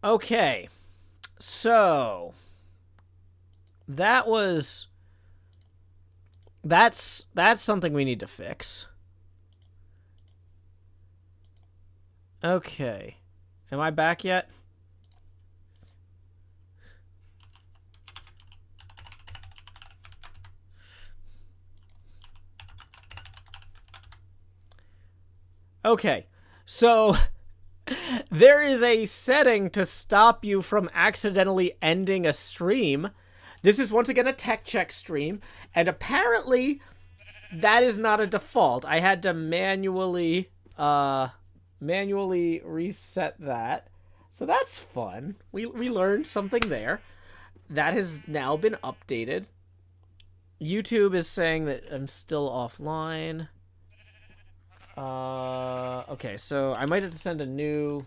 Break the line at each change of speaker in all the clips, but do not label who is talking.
Okay. So that's something we need to fix. Okay. Am I back yet? Okay. So there is a setting to stop you from accidentally ending a stream. This is once again a tech check stream, and apparently that is not a default. I had to manually reset that. So that's fun. We learned something there. That has now been updated. YouTube is saying that I'm still offline. Okay, so I might have to send a new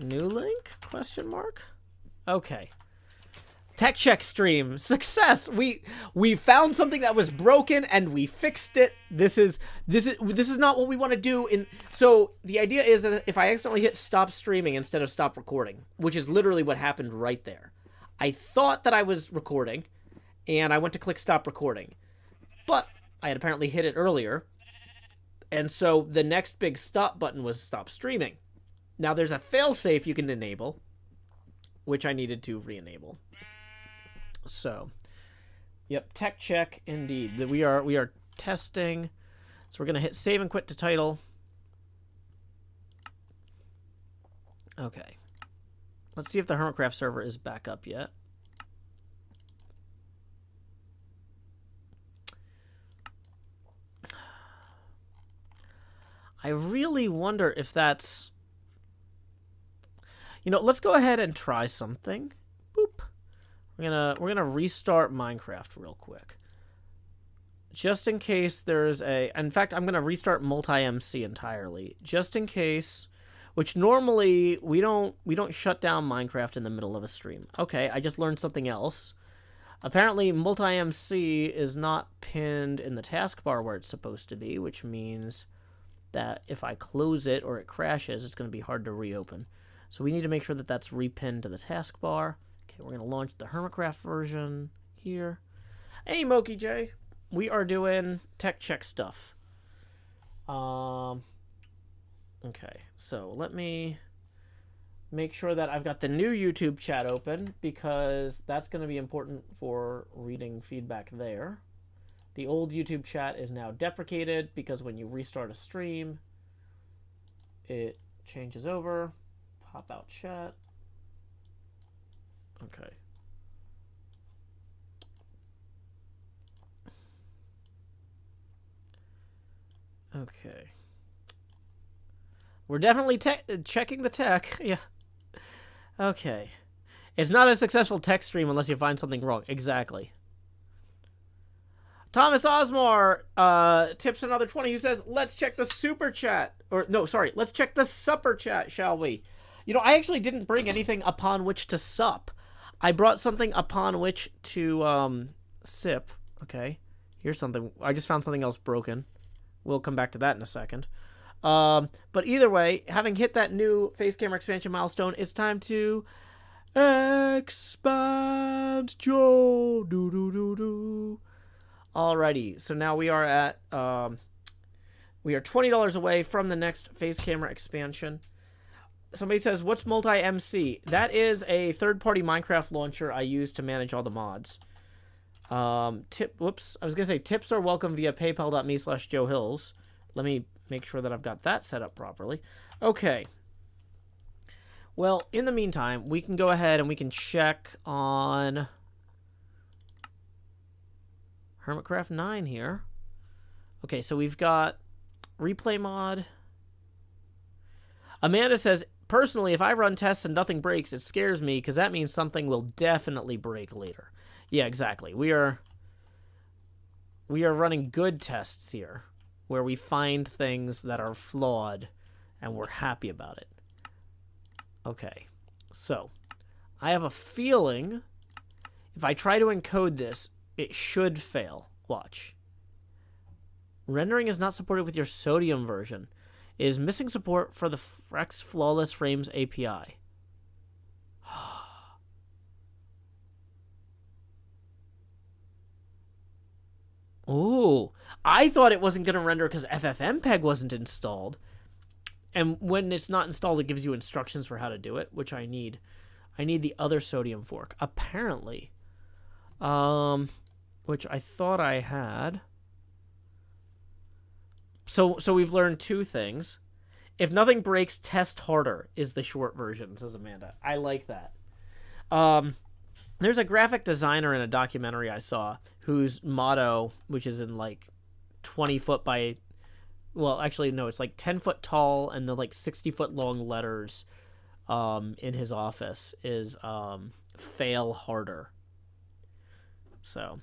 new link? Question mark? Okay. Tech check stream success. We found something that was broken and we fixed it. This is not what we want to do. So the idea is that if I accidentally hit stop streaming instead of stop recording, which is literally what happened right there, I thought that I was recording, and I went to click stop recording, but I had apparently hit it earlier, and so the next big stop button was stop streaming. Now there's a failsafe you can enable, which I needed to re-enable. So, yep, tech check indeed. We are testing. So we're gonna hit save and quit to title. Okay. Let's see if the Hermitcraft server is back up yet. I really wonder if that's... You know, let's go ahead and try something. Boop. We're gonna restart Minecraft real quick. Just in case there's a... In fact, I'm gonna restart multi-MC entirely. Just in case... Which normally, we don't shut down Minecraft in the middle of a stream. Okay, I just learned something else. Apparently, multi-MC is not pinned in the taskbar where it's supposed to be, which means that if I close it or it crashes, it's going to be hard to reopen. So we need to make sure that that's repinned to the taskbar. Okay, we're going to launch the Hermitcraft version here. Hey, Moki J. We are doing tech check stuff. Okay, so let me make sure that I've got the new YouTube chat open, because that's going to be important for reading feedback there. The old YouTube chat is now deprecated because when you restart a stream, it changes over. Pop out chat. Okay. Okay. We're definitely checking the tech. Yeah. Okay. It's not a successful tech stream unless you find something wrong. Exactly. Thomas Osmore tips another 20. Who says, let's check the super chat. Or, no, sorry. Let's check the supper chat, shall we? You know, I actually didn't bring anything upon which to sup. I brought something upon which to sip. Okay. Here's something. I just found something else broken. We'll come back to that in a second. But either way, having hit that new face camera expansion milestone, it's time to expand Joe. Do do do do. Alrighty, so now we are at we are $20 away from the next face camera expansion. Somebody says, what's multi-MC? That is a third-party Minecraft launcher I use to manage all the mods. Whoops, I was gonna say tips are welcome via paypal.me/JoeHills. Let me make sure that I've got that set up properly. Okay. Well, in the meantime, we can go ahead and we can check on Hermitcraft 9 here. Okay, so we've got replay mod. Amanda says, personally, if I run tests and nothing breaks, it scares me because that means something will definitely break later. Yeah, exactly. We are running good tests here, where we find things that are flawed, and we're happy about it. Okay, so I have a feeling if I try to encode this, it should fail. Watch. Rendering is not supported with your sodium version. It is missing support for the Frex Flawless Frames API. Ooh, I thought it wasn't going to render because FFmpeg wasn't installed. And when it's not installed, it gives you instructions for how to do it, which I need. I need the other sodium fork, apparently. Which I thought I had. So we've learned two things. If nothing breaks, test harder is the short version, says Amanda. I like that. There's a graphic designer in a documentary I saw whose motto, which is in like 20 foot by, well, actually, no, it's like 10 foot tall and then like 60 foot long letters in his office is fail harder. So,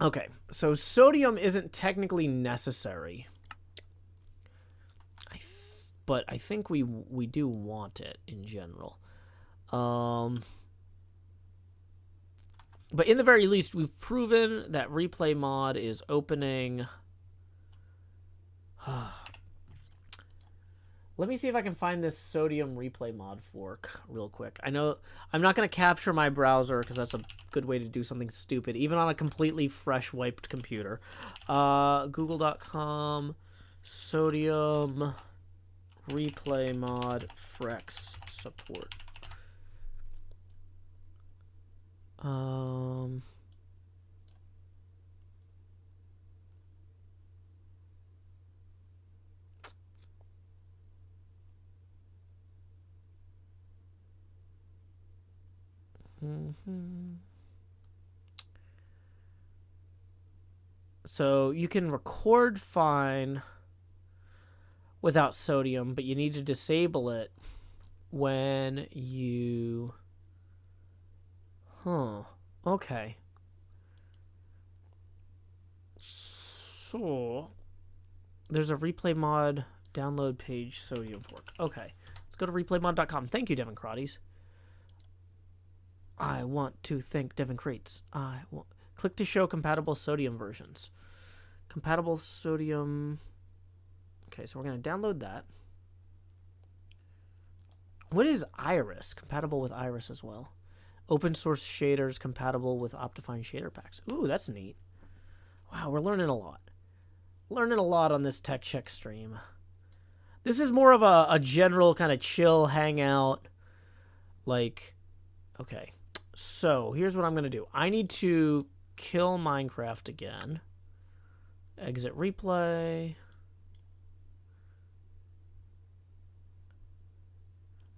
okay, so sodium isn't technically necessary, but I think we do want it in general. But in the very least, we've proven that replay mod is opening. Let me see if I can find this sodium replay mod fork real quick. I know I'm not going to capture my browser because that's a good way to do something stupid, even on a completely fresh wiped computer. Google.com sodium replay mod Frex support. So you can record fine without sodium, but you need to disable it when you... Okay. So there's a replay mod download page sodium fork. Okay. Let's go to replaymod.com. Thank you, Devin Crotties. I want to thank Devin Crates. Click to show compatible sodium versions. Compatible sodium. Okay, so we're going to download that. What is Iris? Compatible with Iris as well. Open source shaders compatible with Optifine shader packs. Ooh, that's neat. Wow, we're learning a lot. Learning a lot on this Tech Check stream. This is more of a general kind of chill hangout. Like, okay. So, here's what I'm going to do. I need to kill Minecraft again. Exit replay.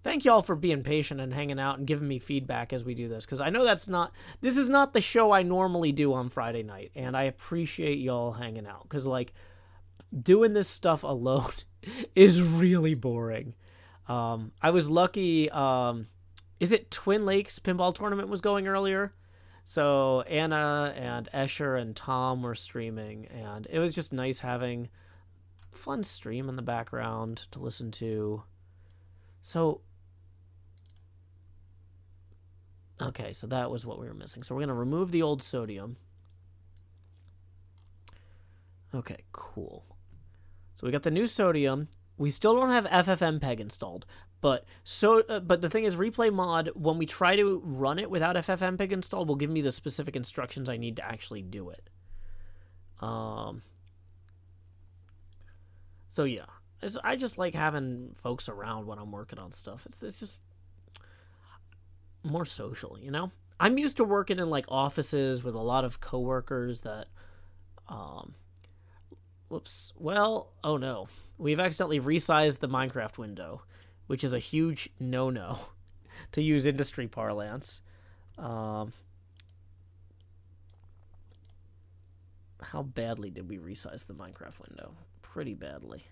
Thank y'all for being patient and hanging out and giving me feedback as we do this, because I know this is not the show I normally do on Friday night, and I appreciate y'all hanging out, because, like, doing this stuff alone is really boring. I was lucky, is it Twin Lakes Pinball Tournament was going earlier? So Anna and Escher and Tom were streaming, and it was just nice having a fun stream in the background to listen to. So... okay, so that was what we were missing. So we're going to remove the old sodium. Okay, cool. So we got the new sodium. We still don't have FFmpeg installed. But the thing is, replay mod, when we try to run it without FFmpeg installed, will give me the specific instructions I need to actually do it. So yeah, I just like having folks around when I'm working on stuff. It's just more social, you know? I'm used to working in like offices with a lot of coworkers that whoops. Well, oh no. We've accidentally resized the Minecraft window, which is a huge no-no to use industry parlance. How badly did we resize the Minecraft window? Pretty badly.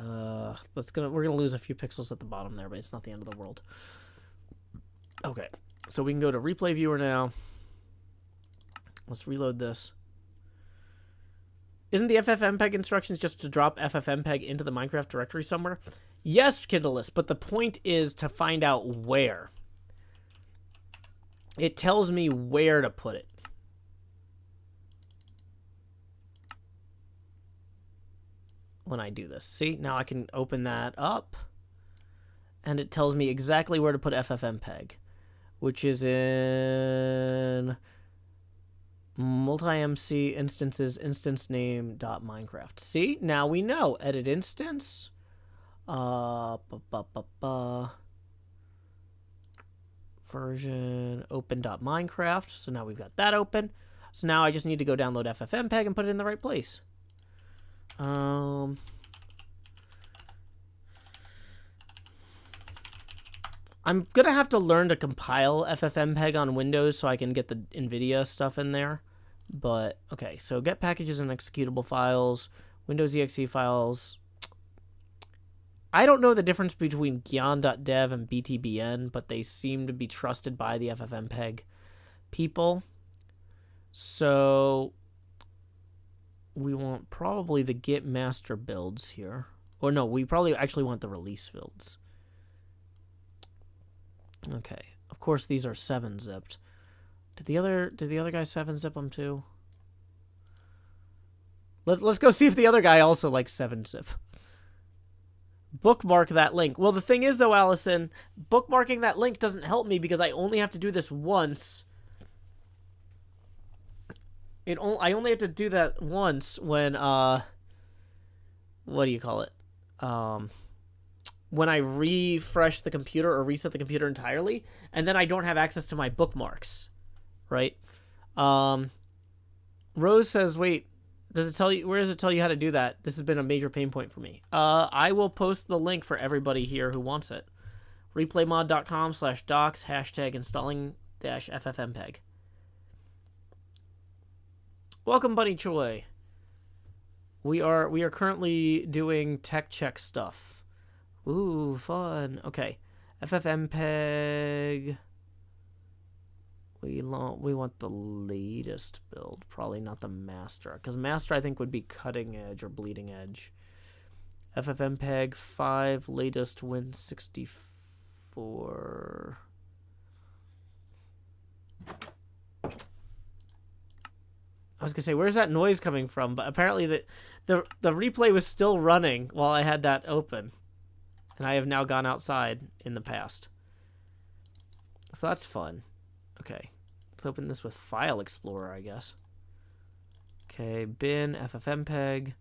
We're gonna lose a few pixels at the bottom there, but it's not the end of the world. Okay, so we can go to replay viewer now. Let's reload this. Isn't the FFmpeg instructions just to drop FFmpeg into the Minecraft directory somewhere? Yes, Kindleless, but the point is to find out where. It tells me where to put it. when I do this. See, now I can open that up, and it tells me exactly where to put FFmpeg, which is in multi-MC instances instance name .minecraft. See, now we know. Edit instance. Version open.minecraft. So now we've got that open. So now I just need to go download FFmpeg and put it in the right place. I'm gonna have to learn to compile FFmpeg on Windows so I can get the NVIDIA stuff in there. But, okay, so get packages and executable files, Windows exe files. I don't know the difference between gyan.dev and btbn, but they seem to be trusted by the FFmpeg people. So we want probably the git master builds here. Or no, we probably actually want the release builds. Okay. Of course these are 7-zipped. Did the other guy 7-zip them too? Let's go see if the other guy also likes 7-zip. Bookmark that link. Well, the thing is though, Allison, bookmarking that link doesn't help me because I only have to do this once. I only have to do that once when what do you call it? When I refresh the computer or reset the computer entirely, and then I don't have access to my bookmarks, right? Rose says, wait, does it tell you, where does it tell you how to do that? This has been a major pain point for me. I will post the link for everybody here who wants it. Replaymod.com/docs #installing-ffmpeg. Welcome, Bunny Choi. We are currently doing tech check stuff. Ooh, fun. Okay. FFmpeg. We want the latest build, probably not the master, because master I think would be cutting edge or bleeding edge. FFmpeg 5 latest Win64. I was gonna say, where's that noise coming from? But apparently the replay was still running while I had that open, and I have now gone outside in the past. So that's fun. Okay, let's open this with File Explorer, I guess. Okay, bin FFmpeg.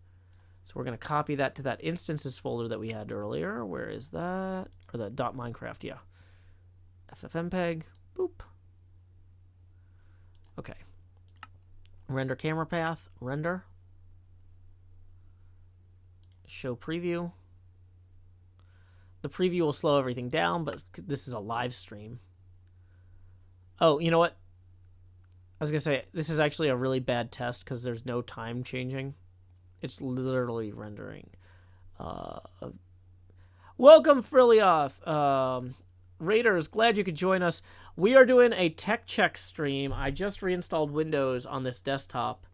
So we're gonna copy that to that instances folder that we had earlier. Where is that? Or the .minecraft, yeah. FFmpeg. Boop. Okay. Render camera path, render. Show preview. The preview will slow everything down, but this is a live stream. Oh, you know what? I was going to say, this is actually a really bad test because there's no time changing. It's literally rendering. Welcome, Frilioth. Raiders, glad you could join us. We are doing a tech check stream. I just reinstalled Windows on this desktop.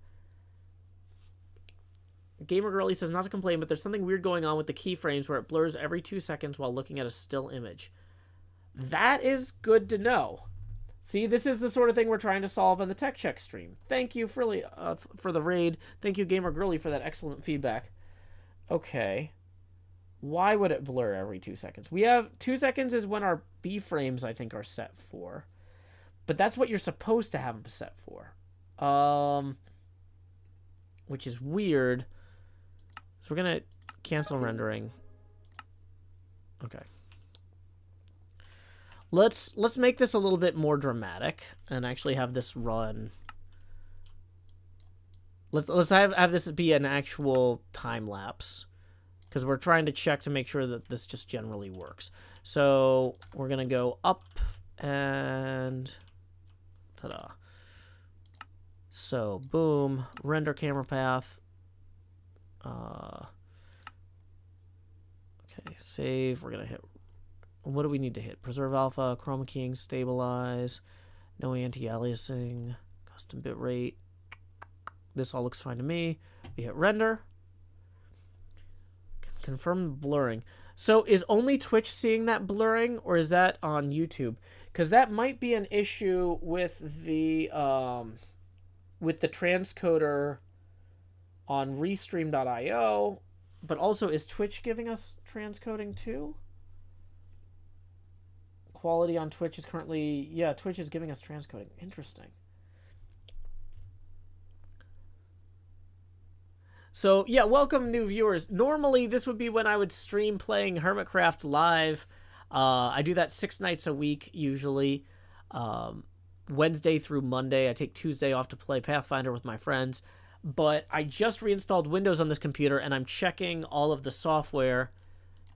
Gamer Girlie says not to complain, but there's something weird going on with the keyframes where it blurs every 2 seconds while looking at a still image. That is good to know. See, this is the sort of thing we're trying to solve in the tech check stream. Thank you, Frilly, for the raid. Thank you, Gamer Girlie, for that excellent feedback. Okay. Why would it blur every 2 seconds? We have 2 seconds is when our B frames, I think, are set for. But that's what you're supposed to have them set for. Which is weird. So we're going to cancel rendering. Okay. Let's make this a little bit more dramatic and actually have this run. Let's have this be an actual time lapse. Because we're trying to check to make sure that this just generally works. So we're going to go up and ta-da. So boom, render camera path. Okay, save. We're going to hit, what do we need to hit? Preserve alpha, chroma keying, stabilize, no anti-aliasing, custom bitrate. This all looks fine to me. We hit render. Confirm blurring. So is only Twitch seeing that blurring, or is that on YouTube? Because that might be an issue with the transcoder on restream.io, But also, is Twitch giving us transcoding too? Quality on Twitch is currently... Yeah, Twitch is giving us transcoding. Interesting. So, yeah, welcome new viewers. Normally, this would be when I would stream playing Hermitcraft live. I do that 6 nights a week, usually. Wednesday through Monday. I take Tuesday off to play Pathfinder with my friends. But I just reinstalled Windows on this computer, and I'm checking all of the software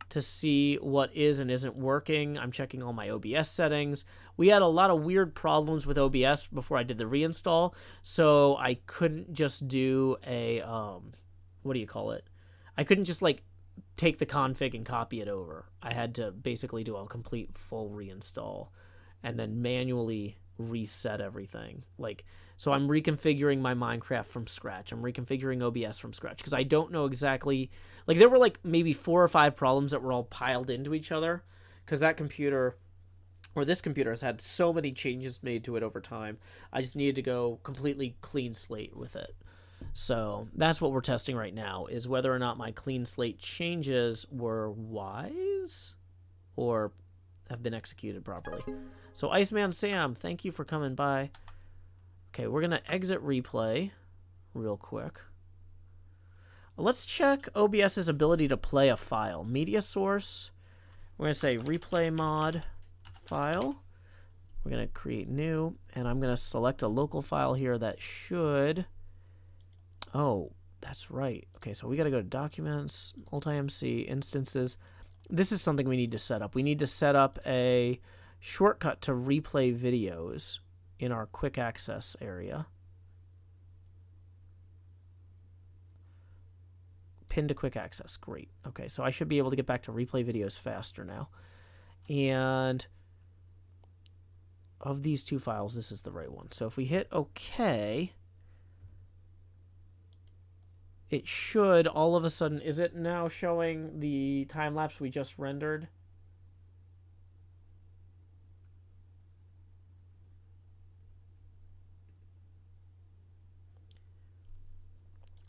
to see what is and isn't working. I'm checking all my OBS settings. We had a lot of weird problems with OBS before I did the reinstall, so I couldn't just do a, what do you call it? I couldn't just, like, take the config and copy it over. I had to basically do a complete full reinstall and then manually reset everything. Like, so I'm reconfiguring my Minecraft from scratch. I'm reconfiguring OBS from scratch because I don't know exactly... Like, there were, like, maybe 4 or 5 problems that were all piled into each other because that computer, or this computer, has had so many changes made to it over time. I just needed to go completely clean slate with it. So that's what we're testing right now, is whether or not my clean slate changes were wise or have been executed properly. So Iceman Sam, thank you for coming by. Okay, we're going to exit replay real quick. Let's check OBS's ability to play a file. Media source. We're going to say replay mod file. We're going to create new, and I'm going to select a local file here that should... Oh, that's right. Okay, so we got to go to Documents, Multi-MC, Instances. This is something we need to set up. We need to set up a shortcut to replay videos in our quick access area. Pin to quick access. Great. Okay, so I should be able to get back to replay videos faster now. And of these 2 files, this is the right one. So if we hit OK, it should all of a sudden... Is it now showing the time lapse we just rendered?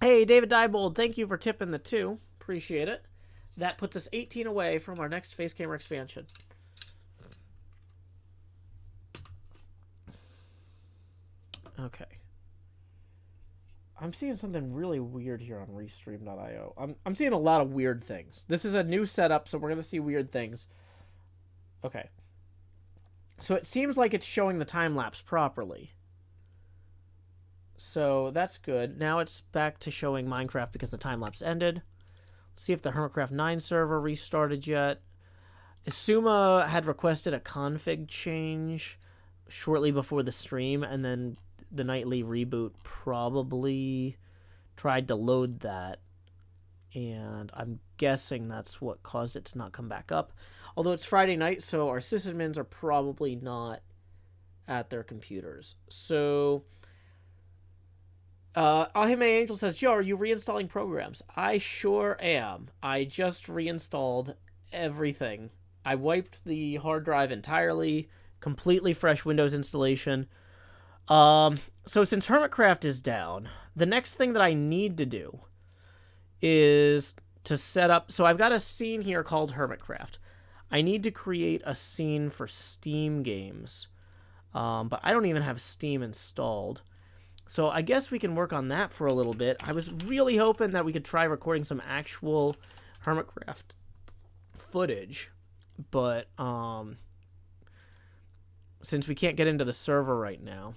Hey, David Diebold, thank you for tipping the 2. Appreciate it. That puts us 18 away from our next face camera expansion. Okay. I'm seeing something really weird here on Restream.io. I'm seeing a lot of weird things. This is a new setup, so we're going to see weird things. Okay. So it seems like it's showing the time-lapse properly. So that's good. Now it's back to showing Minecraft because the time-lapse ended. Let's see if the Hermitcraft 9 server restarted yet. Isuma had requested a config change shortly before the stream, and then the nightly reboot probably tried to load that. And I'm guessing that's what caused it to not come back up. Although it's Friday night, so our sysadmins are probably not at their computers. So... Ahime Angel says, Joe, are you reinstalling programs? I sure am. I just reinstalled everything. I wiped the hard drive entirely, completely fresh Windows installation. So since Hermitcraft is down, the next thing that I need to do is to set up... So I've got a scene here called Hermitcraft. I need to create a scene for Steam games. But I don't even have Steam installed. So I guess we can work on that for a little bit. I was really hoping that we could try recording some actual Hermitcraft footage. But since we can't get into the server right now,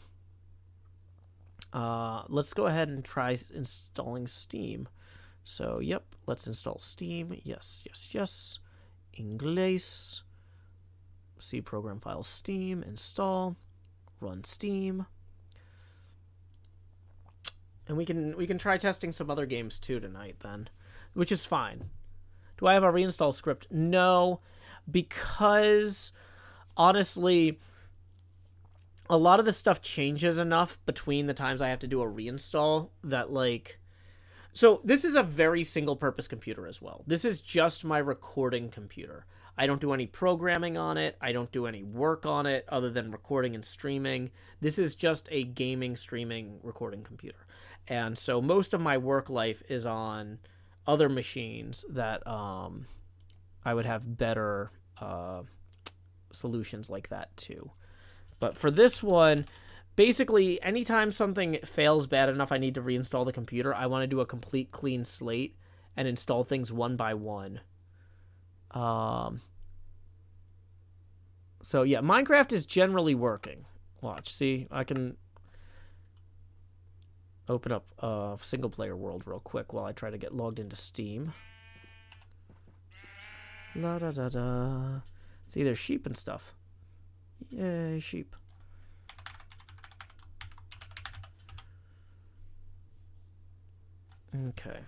let's go ahead and try installing Steam. So, yep, let's install Steam. Yes, yes, yes. Inglés. C program file Steam. Install. Run Steam. And we can try testing some other games too tonight then, which is fine. Do I have a reinstall script? No, because honestly, a lot of the stuff changes enough between the times I have to do a reinstall that, like... So this is a very single-purpose computer as well. This is just my recording computer. I don't do any programming on it. I don't do any work on it other than recording and streaming. This is just a gaming, streaming, recording computer. And so most of my work life is on other machines that I would have better solutions like that too. But for this one, basically, anytime something fails bad enough I need to reinstall the computer, I want to do a complete clean slate and install things one by one. So yeah, Minecraft is generally working. Watch, see, I can open up a single player world real quick while I try to get logged into Steam. La da da da. See, there's sheep and stuff. Yay, sheep. Okay.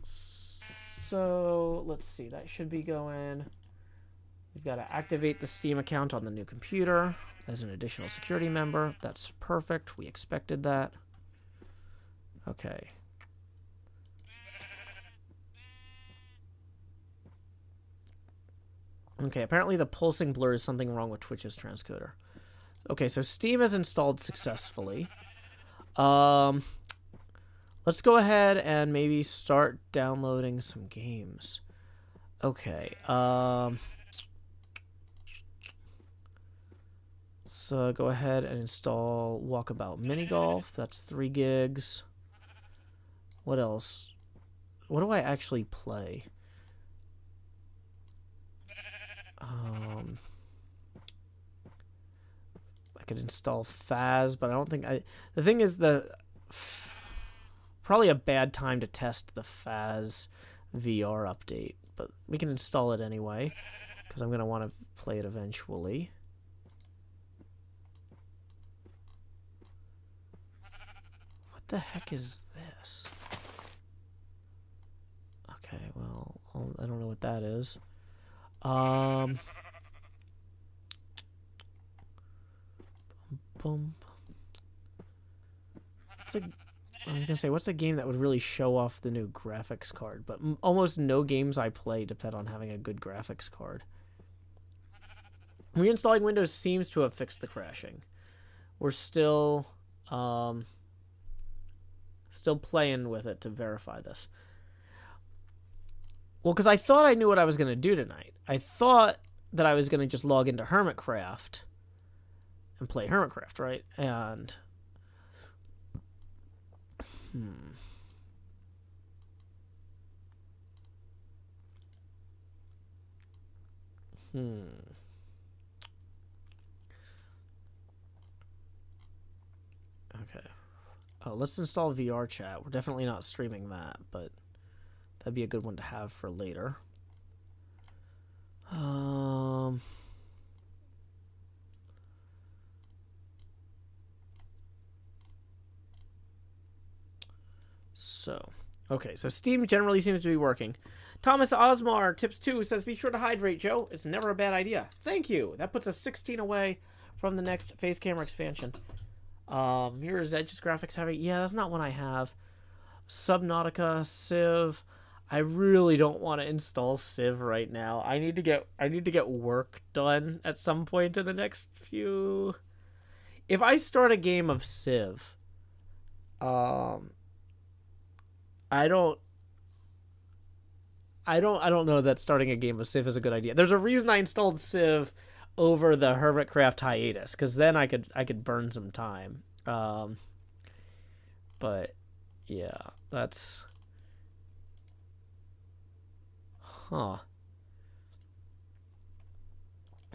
So let's see, that should be going. We've got to activate the Steam account on the new computer as an additional security member. That's perfect. We expected that. Okay. Okay, apparently the pulsing blur is something wrong with Twitch's transcoder. Okay, so Steam is installed successfully. Let's go ahead and maybe start downloading some games. Okay. So go ahead and install Walkabout Mini Golf. That's 3 gigs. What else? What do I actually play? I could install Faz, but I don't think the thing is probably a bad time to test the Faz VR update, but we can install it anyway because I'm going to want to play it eventually. What the heck is this? Okay, well, I don't know what that is. I was gonna say, what's a game that would really show off the new graphics card? But almost no games I play depend on having a good graphics card. Reinstalling Windows seems to have fixed the crashing. We're still playing with it to verify this. Well, because I thought I knew what I was gonna do tonight. I thought that I was gonna just log into Hermitcraft and play Hermitcraft, right? And Okay. Oh, let's install VR chat. We're definitely not streaming that, but that'd be a good one to have for later. Okay, so Steam generally seems to be working. Thomas Osmar, tips 2, says, be sure to hydrate, Joe. It's never a bad idea. Thank you. That puts us 16 away from the next face camera expansion. Mirror's Edge's graphics heavy. Yeah, that's not one I have. Subnautica, Civ. I really don't want to install Civ right now. I need to get work done at some point in the next few. If I start a game of Civ, I don't know that starting a game of Civ is a good idea. There's a reason I installed Civ over the Hermitcraft hiatus, because then I could burn some time. But yeah, that's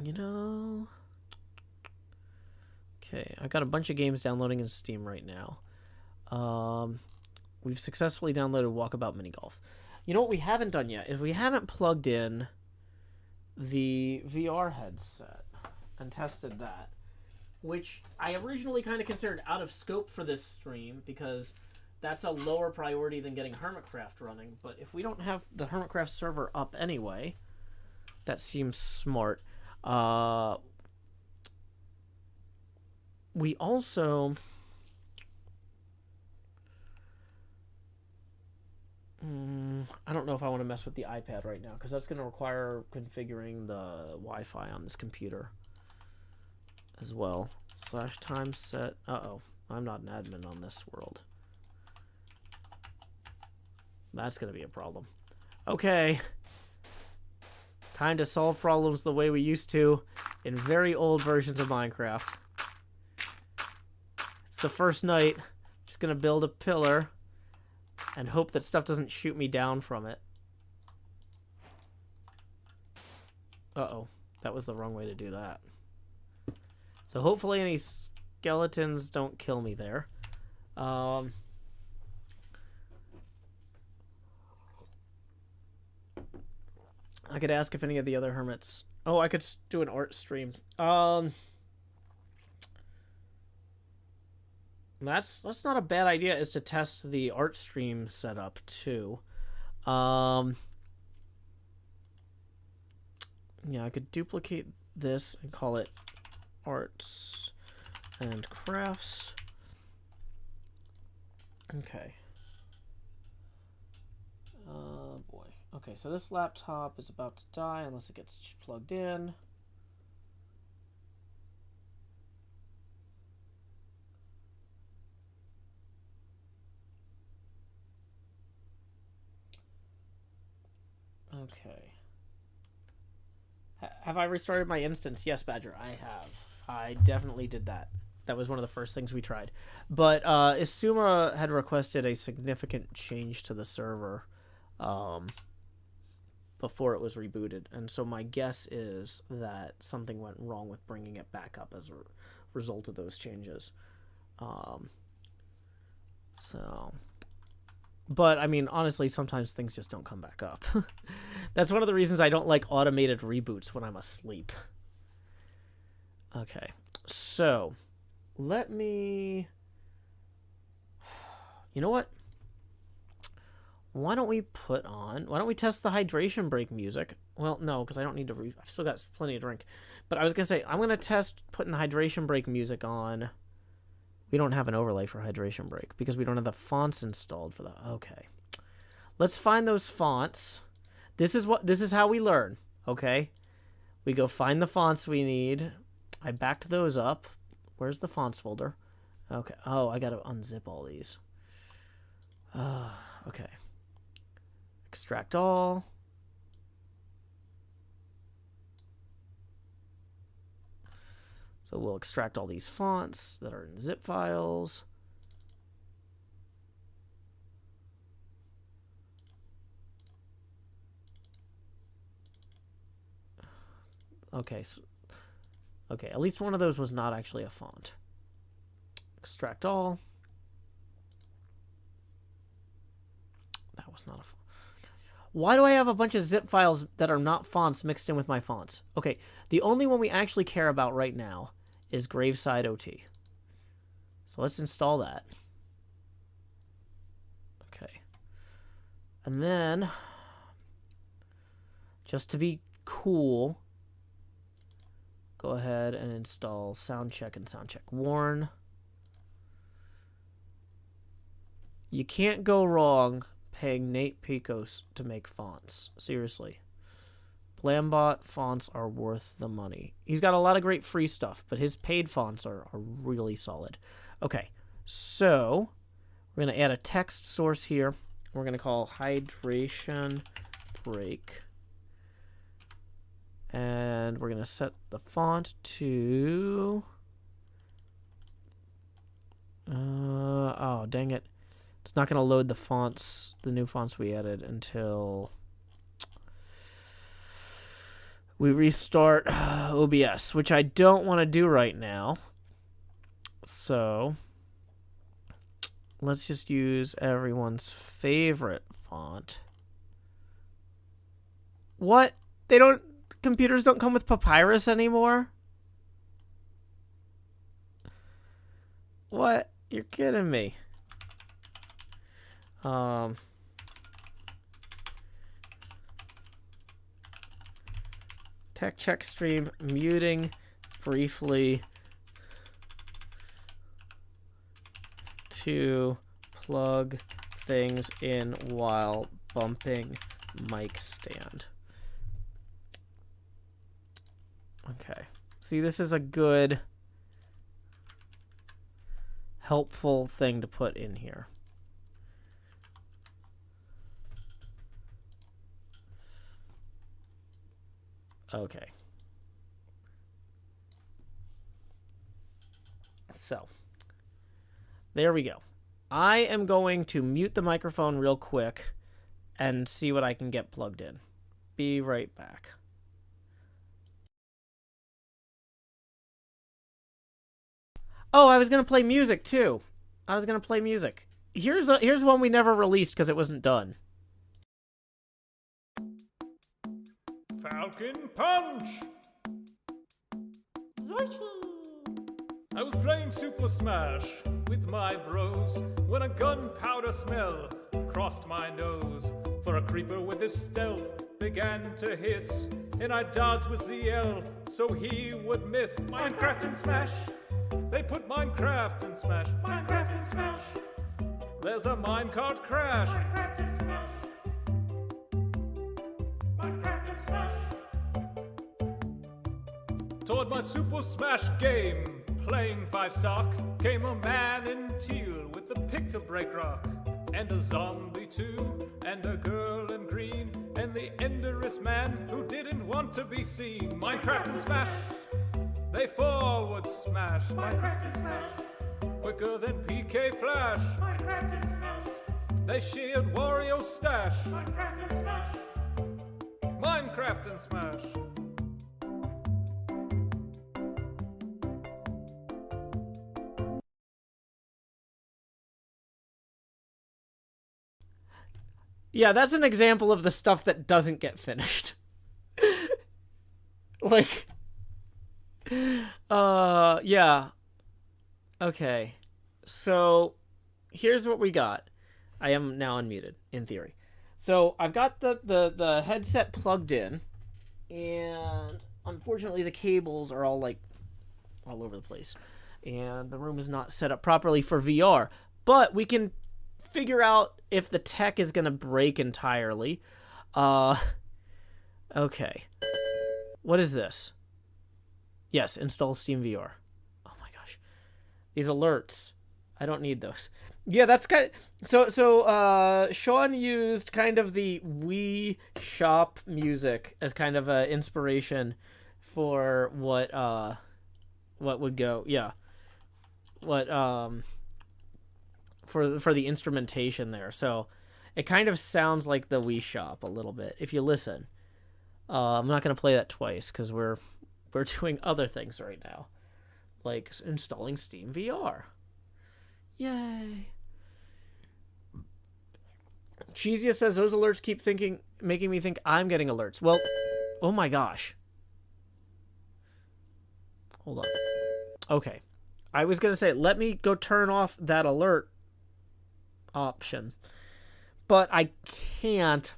you know. Okay, I got a bunch of games downloading in Steam right now. We've successfully downloaded Walkabout Mini Golf. You know what we haven't done yet is we haven't plugged in the VR headset and tested that, which I originally kind of considered out of scope for this stream because that's a lower priority than getting Hermitcraft running. But if we don't have the Hermitcraft server up anyway, that seems smart. We also... I don't know if I want to mess with the iPad right now because that's going to require configuring the Wi-Fi on this computer as well. /time set. Uh-oh. I'm not an admin on this world. That's gonna be a problem. Okay. Time to solve problems the way we used to in very old versions of Minecraft. It's the first night. Just gonna build a pillar and hope that stuff doesn't shoot me down from it. Uh-oh. That was the wrong way to do that. So hopefully any skeletons don't kill me there. I could ask if any of the other hermits... Oh, I could do an art stream. That's not a bad idea, is to test the art stream setup too. Yeah, I could duplicate this and call it arts and crafts. Okay. Boy. Okay, so this laptop is about to die unless it gets plugged in. Okay. Have I restarted my instance? Yes, Badger, I have. I definitely did that. That was one of the first things we tried. But Isuma had requested a significant change to the server before it was rebooted. And so my guess is that something went wrong with bringing it back up as a result of those changes. But, I mean, honestly, sometimes things just don't come back up. That's one of the reasons I don't like automated reboots when I'm asleep. Okay, so let me... You know what? Why don't we test the hydration break music? Well, no, because I don't need to... I've still got plenty to drink. But I was going to say, I'm going to test putting the hydration break music on... We don't have an overlay for hydration break because we don't have the fonts installed for that. Okay. Let's find those fonts. This is how we learn, okay? We go find the fonts we need. I backed those up. Where's the fonts folder? Okay. Oh, I got to unzip all these. Okay. Extract all. So we'll extract all these fonts that are in zip files. Okay, okay, at least one of those was not actually a font. Extract all. That was not a font. Why do I have a bunch of zip files that are not fonts mixed in with my fonts? Okay, the only one we actually care about right now is Graveside OT. So let's install that. Okay. And then, just to be cool, go ahead and install Soundcheck and Soundcheck Warn. You can't go wrong paying Nate Picos to make fonts. Seriously. Blambot fonts are worth the money. He's got a lot of great free stuff, but his paid fonts are really solid. Okay, so we're going to add a text source here. We're going to call hydration break. And we're going to set the font to... oh, dang it. It's not going to load the fonts, the new fonts we added until... we restart OBS, which I don't want to do right now. So let's just use everyone's favorite font. What? Computers don't come with Papyrus anymore? What? You're kidding me. Tech check stream muting briefly to plug things in while bumping mic stand. Okay. See, this is a good, helpful thing to put in here. Okay. So, there we go. I am going to mute the microphone real quick and see what I can get plugged in. Be right back. Oh, I was going to play music too. Here's one we never released because it wasn't done.
Falcon Punch! I was playing Super Smash with my bros when a gunpowder smell crossed my nose. For a creeper with his stealth began to hiss, and I dodged with ZL so he would miss. Minecraft and Smash! They put Minecraft and Smash. Minecraft and Smash! There's a minecart crash. Minecraft and Smash! Minecraft and Smash! Toward my Super Smash game, playing 5-stock, came a man in teal with a pick to break rock, and a zombie too, and a girl in green, and the enderest man who didn't want to be seen. Minecraft and Smash! They forward smash. Minecraft and Smash! Quicker than PK Flash. Minecraft and Smash! They shared Wario stash. Minecraft and Smash! Minecraft and Smash!
Yeah, that's an example of the stuff that doesn't get finished. Like, yeah. Okay. So, here's what we got. I am now unmuted, in theory. So, I've got the headset plugged in, and unfortunately the cables are all, like, all over the place. And the room is not set up properly for VR. But we can figure out if the tech is going to break entirely. Okay. What is this? Yes, install SteamVR. Oh my gosh. These alerts. I don't need those. Yeah, that's kind of... So Sean used kind of the Wii Shop music as kind of an inspiration for what would go... Yeah. What, for the instrumentation there. So it kind of sounds like the Wii Shop a little bit if you listen. I'm not going to play that twice because we're doing other things right now, like installing SteamVR. Yay. Cheesia says those alerts keep making me think I'm getting alerts. Well, oh my gosh. Hold on. Okay. I was going to say, let me go turn off that alert option, but I can't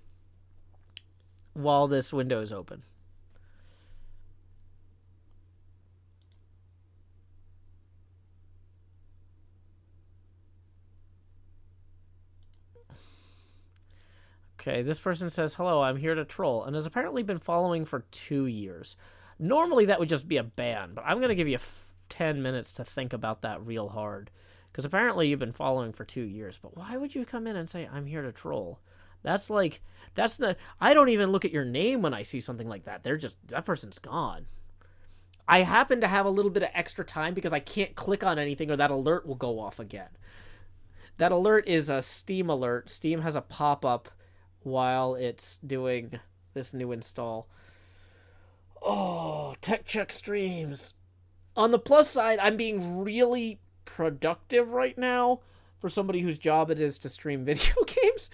while this window is open. Okay, this person says, hello, I'm here to troll, and has apparently been following for 2 years. Normally that would just be a ban, but I'm going to give you 10 minutes to think about that real hard. Because apparently you've been following for 2 years. But why would you come in and say, I'm here to troll? That's like, that's the... I don't even look at your name when I see something like that. They're just... That person's gone. I happen to have a little bit of extra time because I can't click on anything or that alert will go off again. That alert is a Steam alert. Steam has a pop-up while it's doing this new install. Oh, tech check streams. On the plus side, I'm being really productive right now for somebody whose job it is to stream video games,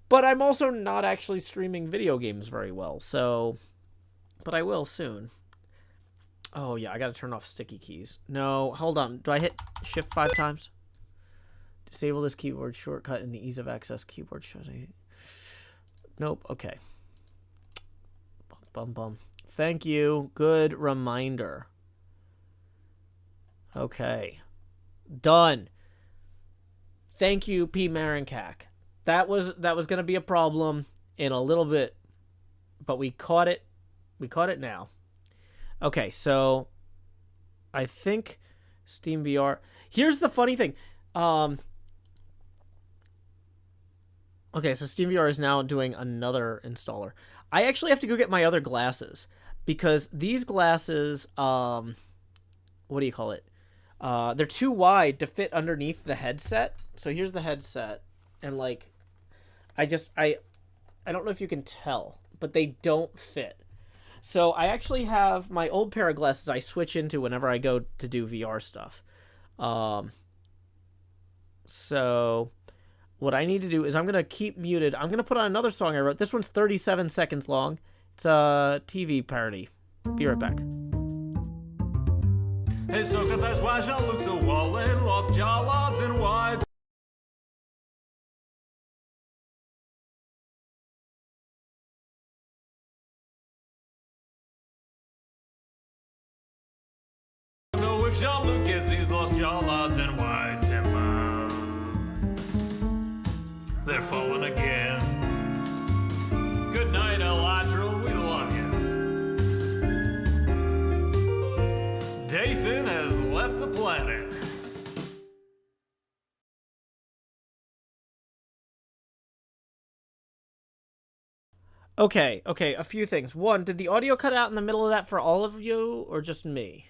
but I'm also not actually streaming video games very well, so, but I will soon. Oh yeah, I gotta turn off sticky keys. No, hold on, do I hit shift 5 times? Disable this keyboard shortcut in the ease of access keyboard shortcut. Nope, okay. Bum bum. Thank you, good reminder. Okay. Done. Thank you, P. Marinkak. That was going to be a problem in a little bit, but we caught it. We caught it now. Okay, so I think SteamVR. Here's the funny thing. Okay, so SteamVR is now doing another installer. I actually have to go get my other glasses because these glasses, what do you call it? They're too wide to fit underneath the headset. So here's the headset, and like, I don't know if you can tell, but they don't fit. So I actually have my old pair of glasses I switch into whenever I go to do VR stuff. So what I need to do is I'm going to keep muted. I'm going to put on another song I wrote. This one's 37 seconds long. It's a TV parody. Be right back.
Hey, so that's why Jean looks so wallen, lost jaw logs and wide. No, if Jean-Luc gets these lost jaw logs and white timber, they're falling again. Good night, Elytra, we love you. Dathan has left the planet.
Okay, a few things. One, did the audio cut out in the middle of that for all of you, or just me?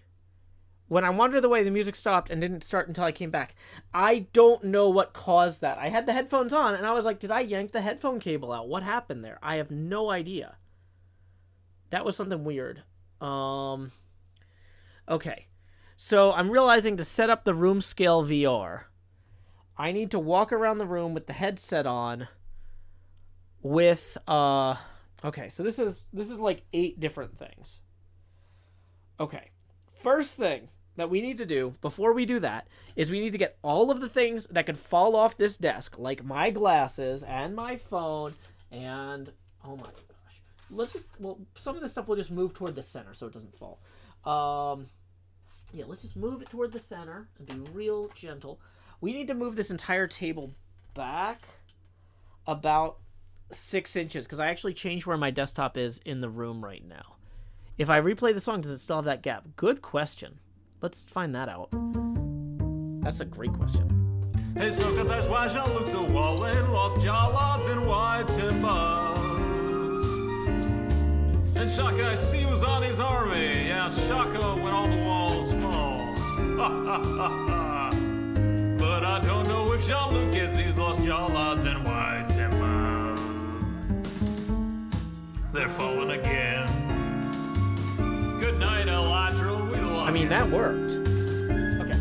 When I wandered away, the music stopped and didn't start until I came back. I don't know what caused that. I had the headphones on, and I was like, did I yank the headphone cable out? What happened there? I have no idea. That was something weird. Okay. So I'm realizing to set up the room scale VR, I need to walk around the room with the headset on with, okay, so this is like 8 different things. Okay. First thing that we need to do before we do that is we need to get all of the things that could fall off this desk, like my glasses and my phone and, oh my gosh. Let's just, well, some of this stuff will just move toward the center so it doesn't fall. Yeah, let's just move it toward the center and be real gentle. We need to move this entire table back about 6 inches because I actually changed where my desktop is in the room right now. If I replay the song, does it still have that gap? Good question. Let's find that out. That's a great question.
Hey, so that's why Jean-Luc's so wallen, lost jaw logs and white timbers. And Shaka, I see, was on his army. Yeah, Shaka when all the walls fall. Ha ha ha ha. But I don't know if Jean-Luc gets these lost jaw logs and white timbers. They're falling again. Good night, Elytra, we love you.
I mean, that worked. Okay.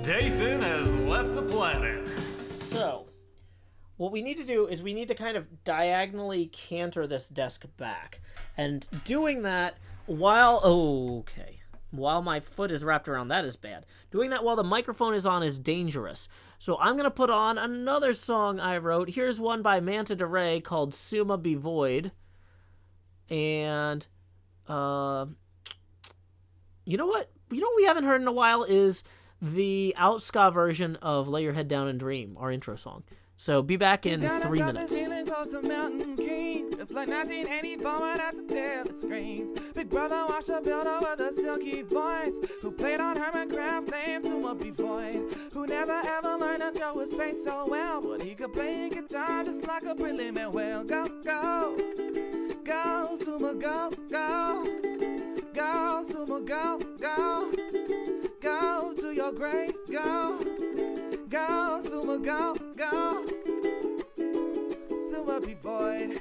Dathan has left the planet.
So, what we need to do is we need to kind of diagonally canter this desk back. And doing that while my foot is wrapped around that is bad. Doing that while the microphone is on is dangerous. So I'm going to put on another song I wrote. Here's one by Manta Derail called Summa Be Void. And you know what we haven't heard in a while is the Outska version of Lay Your Head Down and Dream, our intro song. So be back in 3 minutes.
Close to Mountain Kings. It's like 1984 and I have to tell the screens. Big brother watched a builder with a silky voice, who played on Hermitcraft names who would be void, who never ever learned to show his face so well, but he could play guitar just like a brilliant whale. Go, go, go, Suma, go, go, go, Suma, go, go, go to your grave, go, go, Suma, go, go, Suma be void.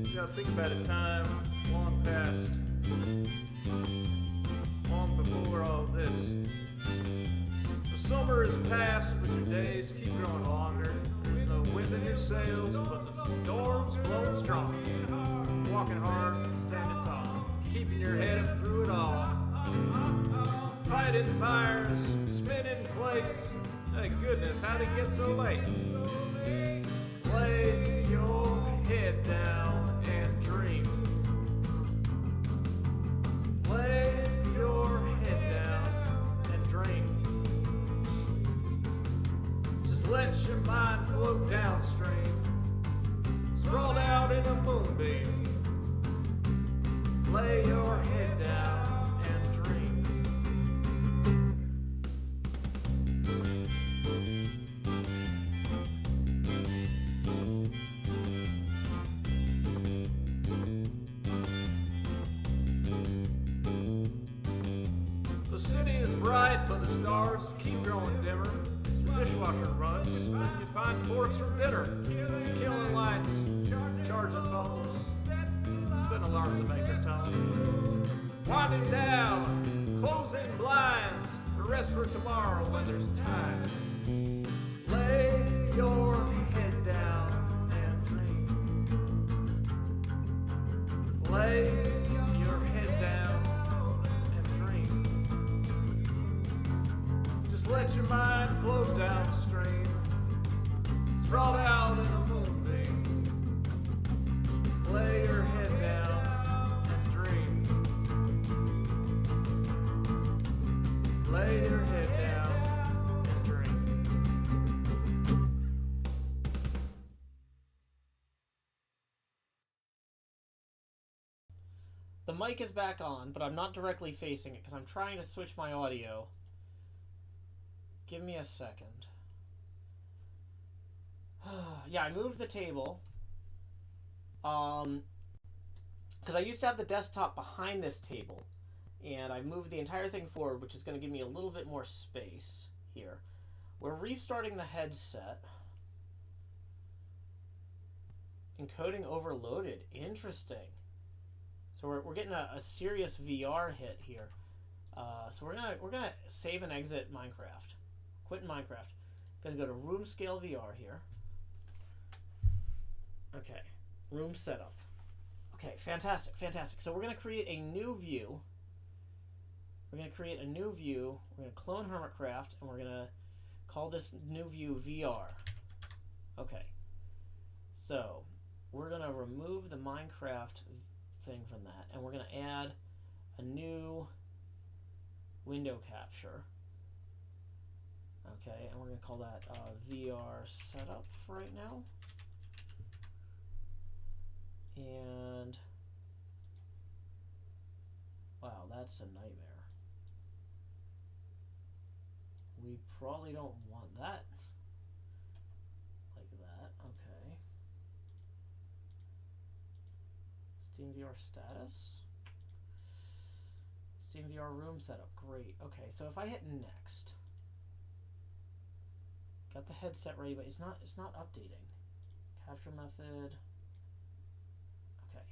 You gotta think about a time long past, long before all this. The summer is past, but your days keep growing longer. There's no wind in your sails, but the storm's blowing strong. Walking hard, standing tall, keeping your head up through it all. Fighting fires, spinning plates. Hey goodness, how'd it get so late? Lay your head down and dream. Lay your head down and dream. Just let your mind float downstream, sprawled out in a moonbeam. Lay your head down and dream. The city is bright, but the stars keep growing dimmer. The dishwasher runs, you find forks for dinner. Killing lights, charging phones, setting alarms to make their tone. Winding down, closing blinds, the rest for tomorrow when there's time. Lay your head down and dream. Lay your head down and dream. Just let your mind float downstream, sprawled out in a moonbeam. Lay your head down and dream. Lay your head down and dream.
The mic is back on, but I'm not directly facing it because I'm trying to switch my audio. Give me a second. Yeah, I moved the table. Because I used to have the desktop behind this table, and I moved the entire thing forward, which is going to give me a little bit more space here. We're restarting the headset. Encoding overloaded. Interesting. So we're getting a serious VR hit here. So we're gonna save and exit Minecraft. Quit Minecraft. Gonna go to room scale VR here. Okay, room setup. Okay, fantastic, fantastic. So we're gonna create a new view. We're gonna clone Hermitcraft, and we're gonna call this new view VR. Okay. So we're gonna remove the Minecraft thing from that, and we're gonna add a new window capture. Okay, and we're gonna call that VR setup for right now. And wow, that's a nightmare. We probably don't want that like that. Okay. SteamVR status. SteamVR room setup. Great. Okay, so if I hit next, got the headset ready, but it's not updating. Capture method. Okay.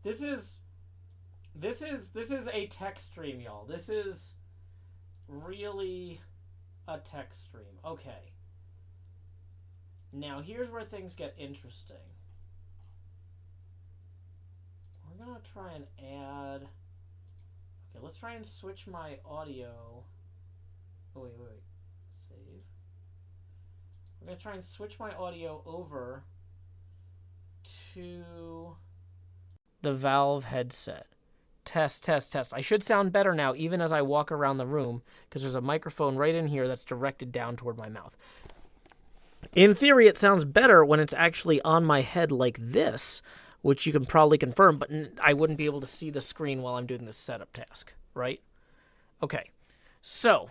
This is a tech stream, y'all. This is really a tech stream. Okay. Now here's where things get interesting. We're gonna try and add. Okay, let's try and switch my audio. Oh, wait. Save. We're gonna try and switch my audio over to the Valve headset. Test. I should sound better now, even as I walk around the room, because there's a microphone right in here that's directed down toward my mouth. In theory, it sounds better when it's actually on my head like this, which you can probably confirm, but I wouldn't be able to see the screen while I'm doing this setup task, right? Okay, so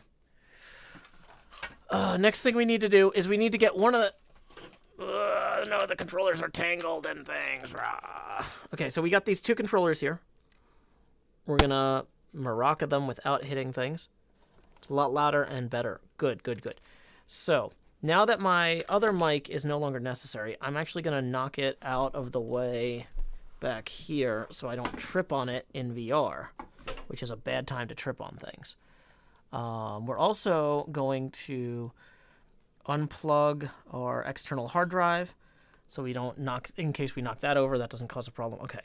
next thing we need to do is we need to get one of the... no, the controllers are tangled and things. Okay, so we got these two controllers here. We're going to maraca them without hitting things. It's a lot louder and better. Good. So now that my other mic is no longer necessary, I'm actually going to knock it out of the way back here so I don't trip on it in VR, which is a bad time to trip on things. We're also going to unplug our external hard drive so we don't knock, in case we knock that over, that doesn't cause a problem. Okay.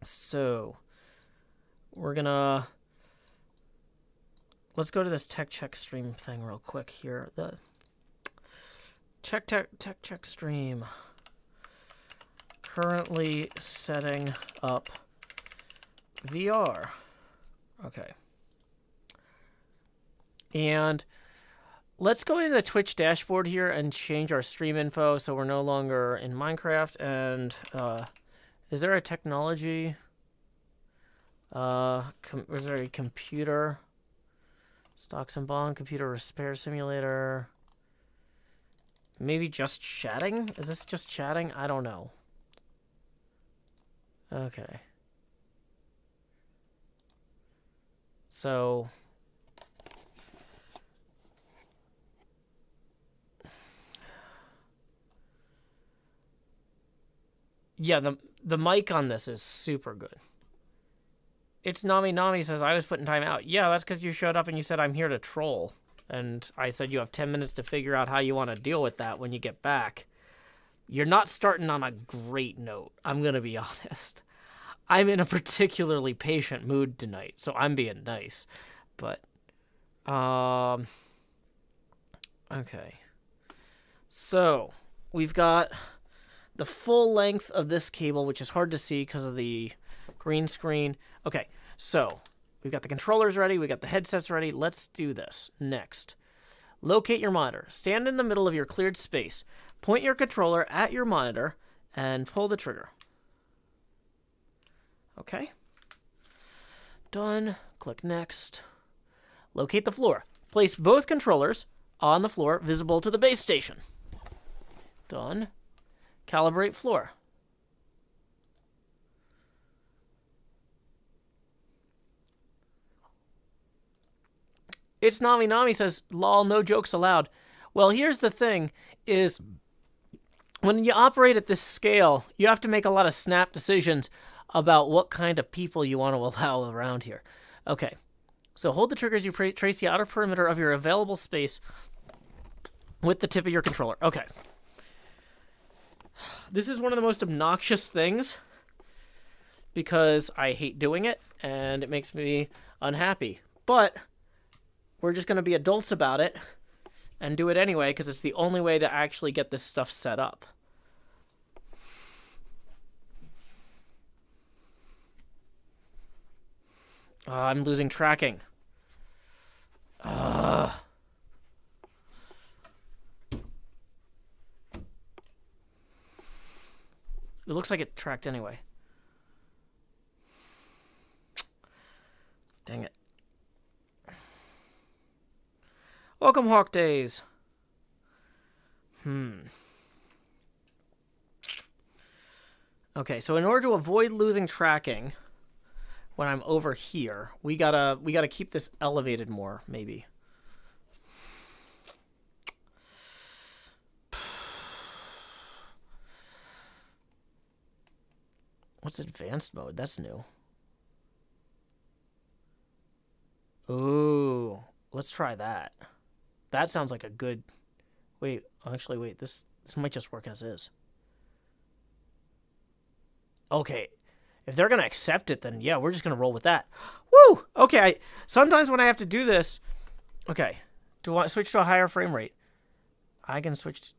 So we're gonna, let's go to this tech check stream thing real quick here. The tech check stream. Currently setting up VR. Okay. And let's go into the Twitch dashboard here and change our stream info so we're no longer in Minecraft. And is there a technology? Is there a computer? Stocks and bond, computer repair simulator. Maybe just chatting? Is this just chatting? I don't know. Okay. So... yeah, the mic on this is super good. It's Nami Nami says, I was putting time out. Yeah, that's because you showed up and you said, I'm here to troll. And I said, you have 10 minutes to figure out how you want to deal with that when you get back. You're not starting on a great note, I'm going to be honest. I'm in a particularly patient mood tonight, so I'm being nice. But, okay. So, we've got the full length of this cable, which is hard to see because of the green screen. Okay, so we've got the controllers ready. We got the headsets ready. Let's do this. Next, locate your monitor. Stand in the middle of your cleared space. Point your controller at your monitor and pull the trigger. Okay. Done. Click next. Locate the floor. Place both controllers on the floor visible to the base station. Done. Calibrate floor. It's Nami Nami says, lol, no jokes allowed. Well, here's the thing, is when you operate at this scale, you have to make a lot of snap decisions about what kind of people you want to allow around here. Okay, so hold the trigger as you trace the outer perimeter of your available space with the tip of your controller. Okay. This is one of the most obnoxious things because I hate doing it and it makes me unhappy. But we're just going to be adults about it and do it anyway because it's the only way to actually get this stuff set up. I'm losing tracking. It looks like it tracked anyway. Dang it. Welcome, Hawk Days. Okay, so in order to avoid losing tracking when I'm over here, we gotta keep this elevated more, maybe. What's advanced mode? That's new. Ooh, let's try that. That sounds like a good... Wait, actually, wait. This might just work as is. Okay, if they're gonna accept it, then yeah, we're just gonna roll with that. Woo! Okay, sometimes when I have to do this... Okay, do I switch to a higher frame rate? I can switch...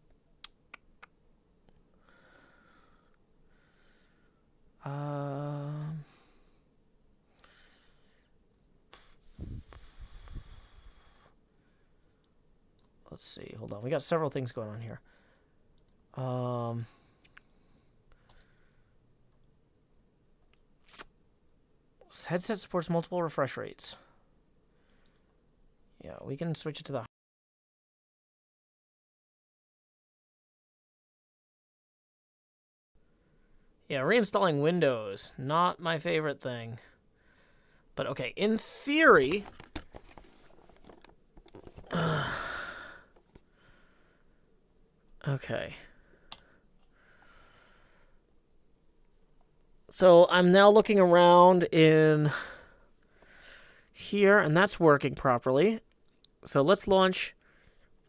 Let's see. Hold on. We got several things going on here. Headset supports multiple refresh rates. Yeah, we can switch it to the... Yeah, reinstalling Windows. Not my favorite thing. But okay, in theory... Okay. So I'm now looking around in here, and that's working properly. So let's launch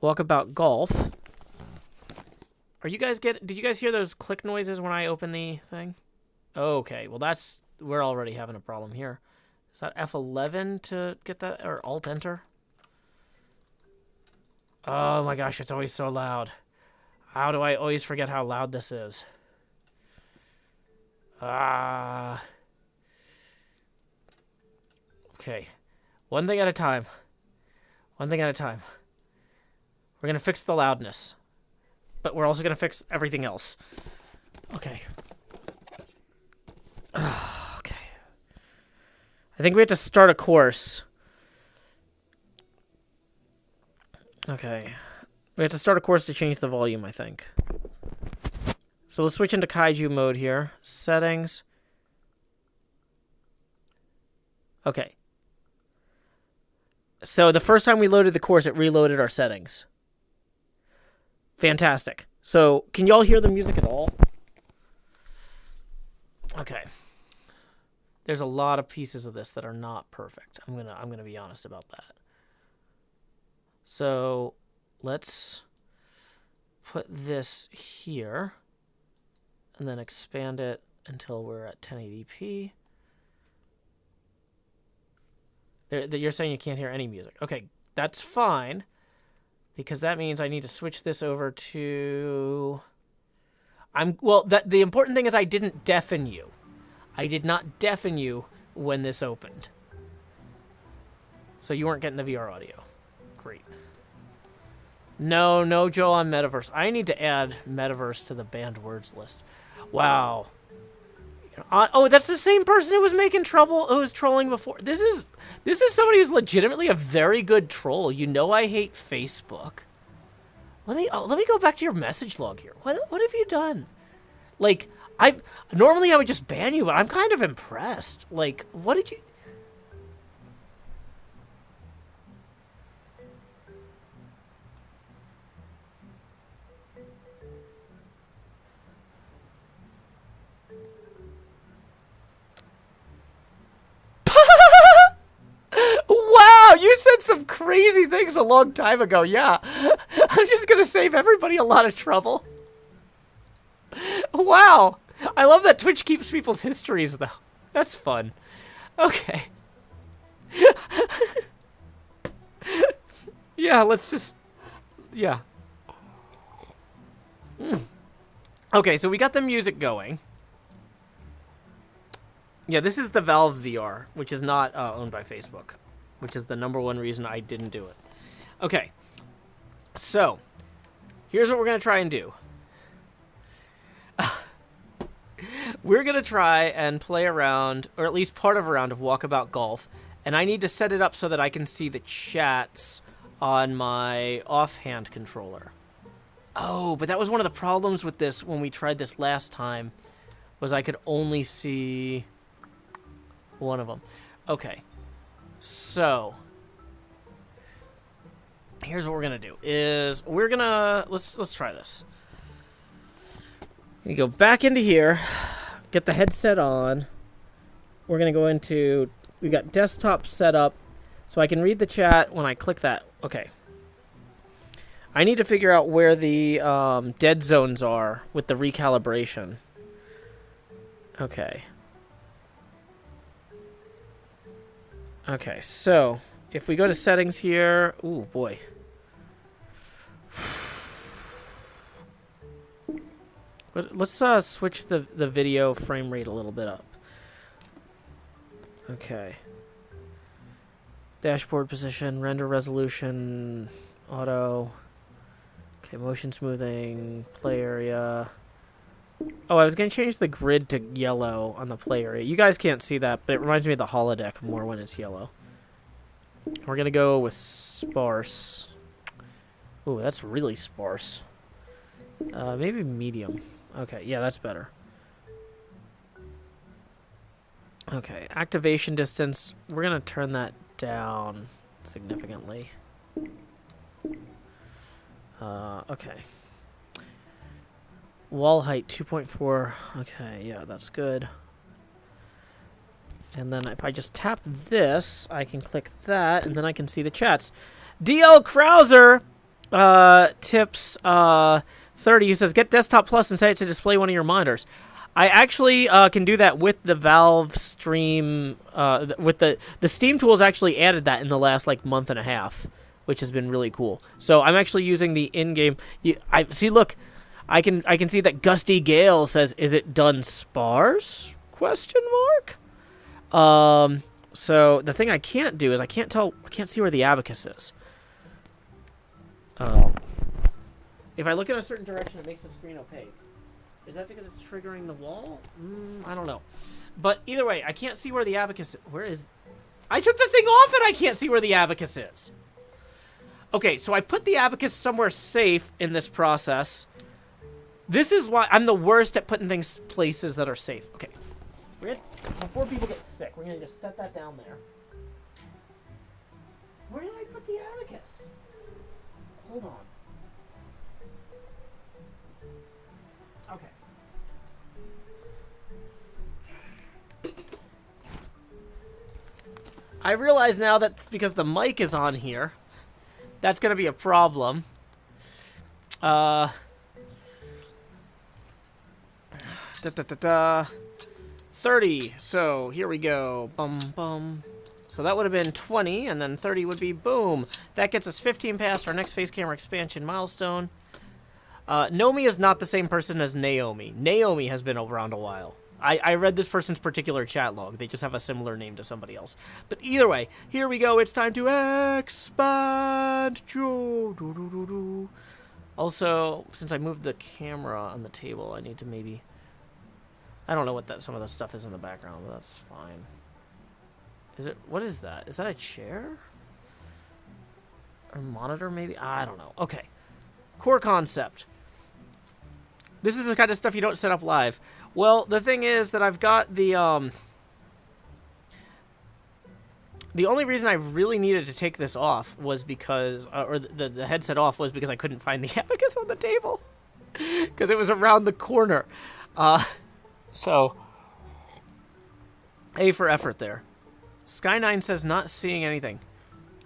Walkabout Golf. Are you guys did you guys hear those click noises when I open the thing? Okay, well we're already having a problem here. Is that F11 to get that, or Alt-Enter? Oh my gosh, it's always so loud. How do I always forget how loud this is? Okay. One thing at a time. One thing at a time. We're going to fix the loudness. But we're also going to fix everything else. Okay. Okay. I think we have to start a course. Okay. We have to start a course to change the volume, I think. So let's switch into kaiju mode here. Settings. Okay. So the first time we loaded the course, it reloaded our settings. Fantastic. So can y'all hear the music at all? Okay. There's a lot of pieces of this that are not perfect. I'm gonna be honest about that. So let's put this here and then expand it until we're at 1080p. You're saying you can't hear any music. Okay, that's fine, because that means I need to switch this over to... the important thing is I didn't deafen you. I did not deafen you when this opened. So you weren't getting the VR audio. Great. No, Joe on Metaverse. I need to add Metaverse to the banned words list. Wow. Oh, that's the same person who was making trouble, who was trolling before. This is somebody who's legitimately a very good troll. You know I hate Facebook. Let me go back to your message log here. What have you done? Like, normally I would just ban you, but I'm kind of impressed. Like, what did you... Wow, you said some crazy things a long time ago. Yeah, I'm just gonna save everybody a lot of trouble. Wow, I love that Twitch keeps people's histories, though. That's fun. Okay. Yeah, let's just... Yeah. Okay, so we got the music going. Yeah, this is the Valve VR, which is not owned by Facebook, which is the #1 reason I didn't do it. Okay, so here's what we're going to try and do. We're going to try and play around, or at least part of a round of Walkabout Golf, and I need to set it up so that I can see the chats on my offhand controller. Oh, but that was one of the problems with this when we tried this last time, was I could only see... one of them. Okay. So here's what we're gonna do is we're gonna let's try this. We go back into here, get the headset on. We're gonna go into, we got desktop set up so I can read the chat when I click that. Okay. I need to figure out where the dead zones are with the recalibration. Okay. Okay, so if we go to settings here, ooh boy. But let's switch the video frame rate a little bit up. Okay. Dashboard position, render resolution, auto. Okay, motion smoothing, play area. Oh, I was going to change the grid to yellow on the play area. You guys can't see that, but it reminds me of the holodeck more when it's yellow. We're going to go with sparse. Ooh, that's really sparse. Maybe medium. Okay, yeah, that's better. Okay, activation distance. We're going to turn that down significantly. Okay. Wall height 2.4. Okay, yeah, that's good. And then if I just tap this, I can click that, and then I can see the chats. DL Krauser tips 30, who says, get Desktop Plus and set it to display one of your monitors. I actually can do that with the Valve Stream. With the Steam tools actually added that in the last like month and a half, which has been really cool. So I'm actually using the in-game. I see. Look. I can see that Gusty Gale says, "Is it done sparse?" Question mark. So the thing I can't do is I can't see where the abacus is. If I look in a certain direction, it makes the screen opaque. Is that because it's triggering the wall? I don't know. But either way, I can't see where the abacus is. Where is... I took the thing off and I can't see where the abacus is. Okay, so I put the abacus somewhere safe in this process. This is why I'm the worst at putting things places that are safe. Okay. Before people get sick, we're going to just set that down there. Where did I put the abacus? Hold on. Okay. I realize now that's because the mic is on here. That's going to be a problem. 30. So here we go. Bum, bum. So that would have been 20, and then 30 would be boom. That gets us 15 past our next face camera expansion milestone. Nomi is not the same person as Naomi. Naomi has been around a while. I read this person's particular chat log. They just have a similar name to somebody else. But either way, here we go. It's time to expand. Also, since I moved the camera on the table, I need to maybe... I don't know what some of the stuff is in the background, but that's fine. What is that? Is that a chair? Or monitor, maybe? I don't know. Okay. Core concept. This is the kind of stuff you don't set up live. Well, the thing is that I've got the only reason I really needed to take this off was because, or the headset off was because I couldn't find the abacus on the table. Because it was around the corner. So, A for effort there. Sky9 says not seeing anything.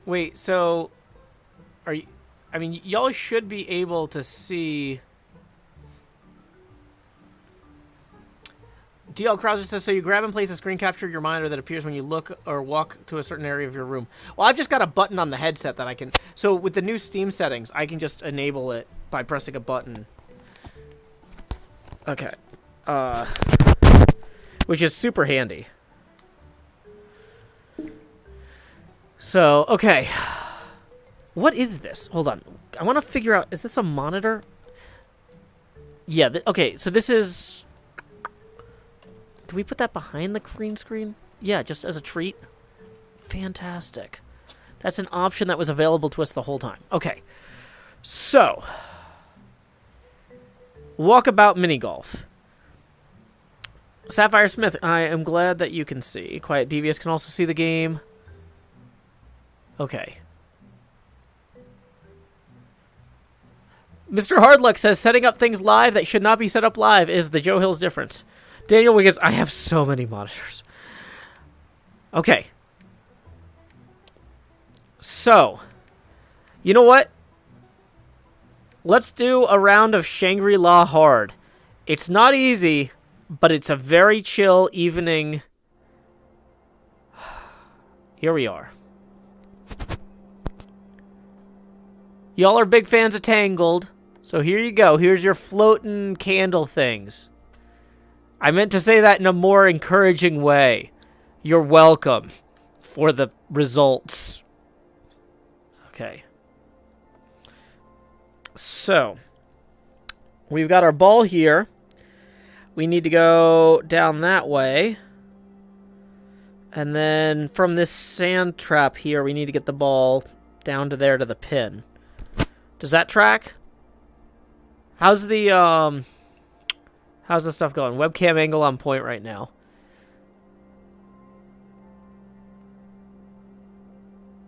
Wait, so are you... I mean, y'all should be able to see... DL Krauser says, so you grab and place a screen capture your monitor that appears when you look or walk to a certain area of your room. Well, I've just got a button on the headset that I can... So with the new Steam settings, I can just enable it by pressing a button. Okay. Which is super handy. So, okay. What is this? Hold on. I want to figure out... Is this a monitor? Yeah, okay, so this is... Can we put that behind the green screen? Yeah, just as a treat. Fantastic. That's an option that was available to us the whole time. Okay. So. Walkabout mini golf. Sapphire Smith, I am glad that you can see. Quiet Devious can also see the game. Okay. Mr. Hardluck says, setting up things live that should not be set up live is the Joe Hill's difference. Daniel Wiggins, I have so many monitors. Okay. So, you know what? Let's do a round of Shangri-La Hard. It's not easy, but it's a very chill evening. Here we are. Y'all are big fans of Tangled, so here you go. Here's your floating candle things. I meant to say that in a more encouraging way. You're welcome for the results. Okay. So, we've got our ball here. We need to go down that way. And then from this sand trap here, we need to get the ball down to there to the pin. Does that track? How's the stuff going? Webcam angle on point right now.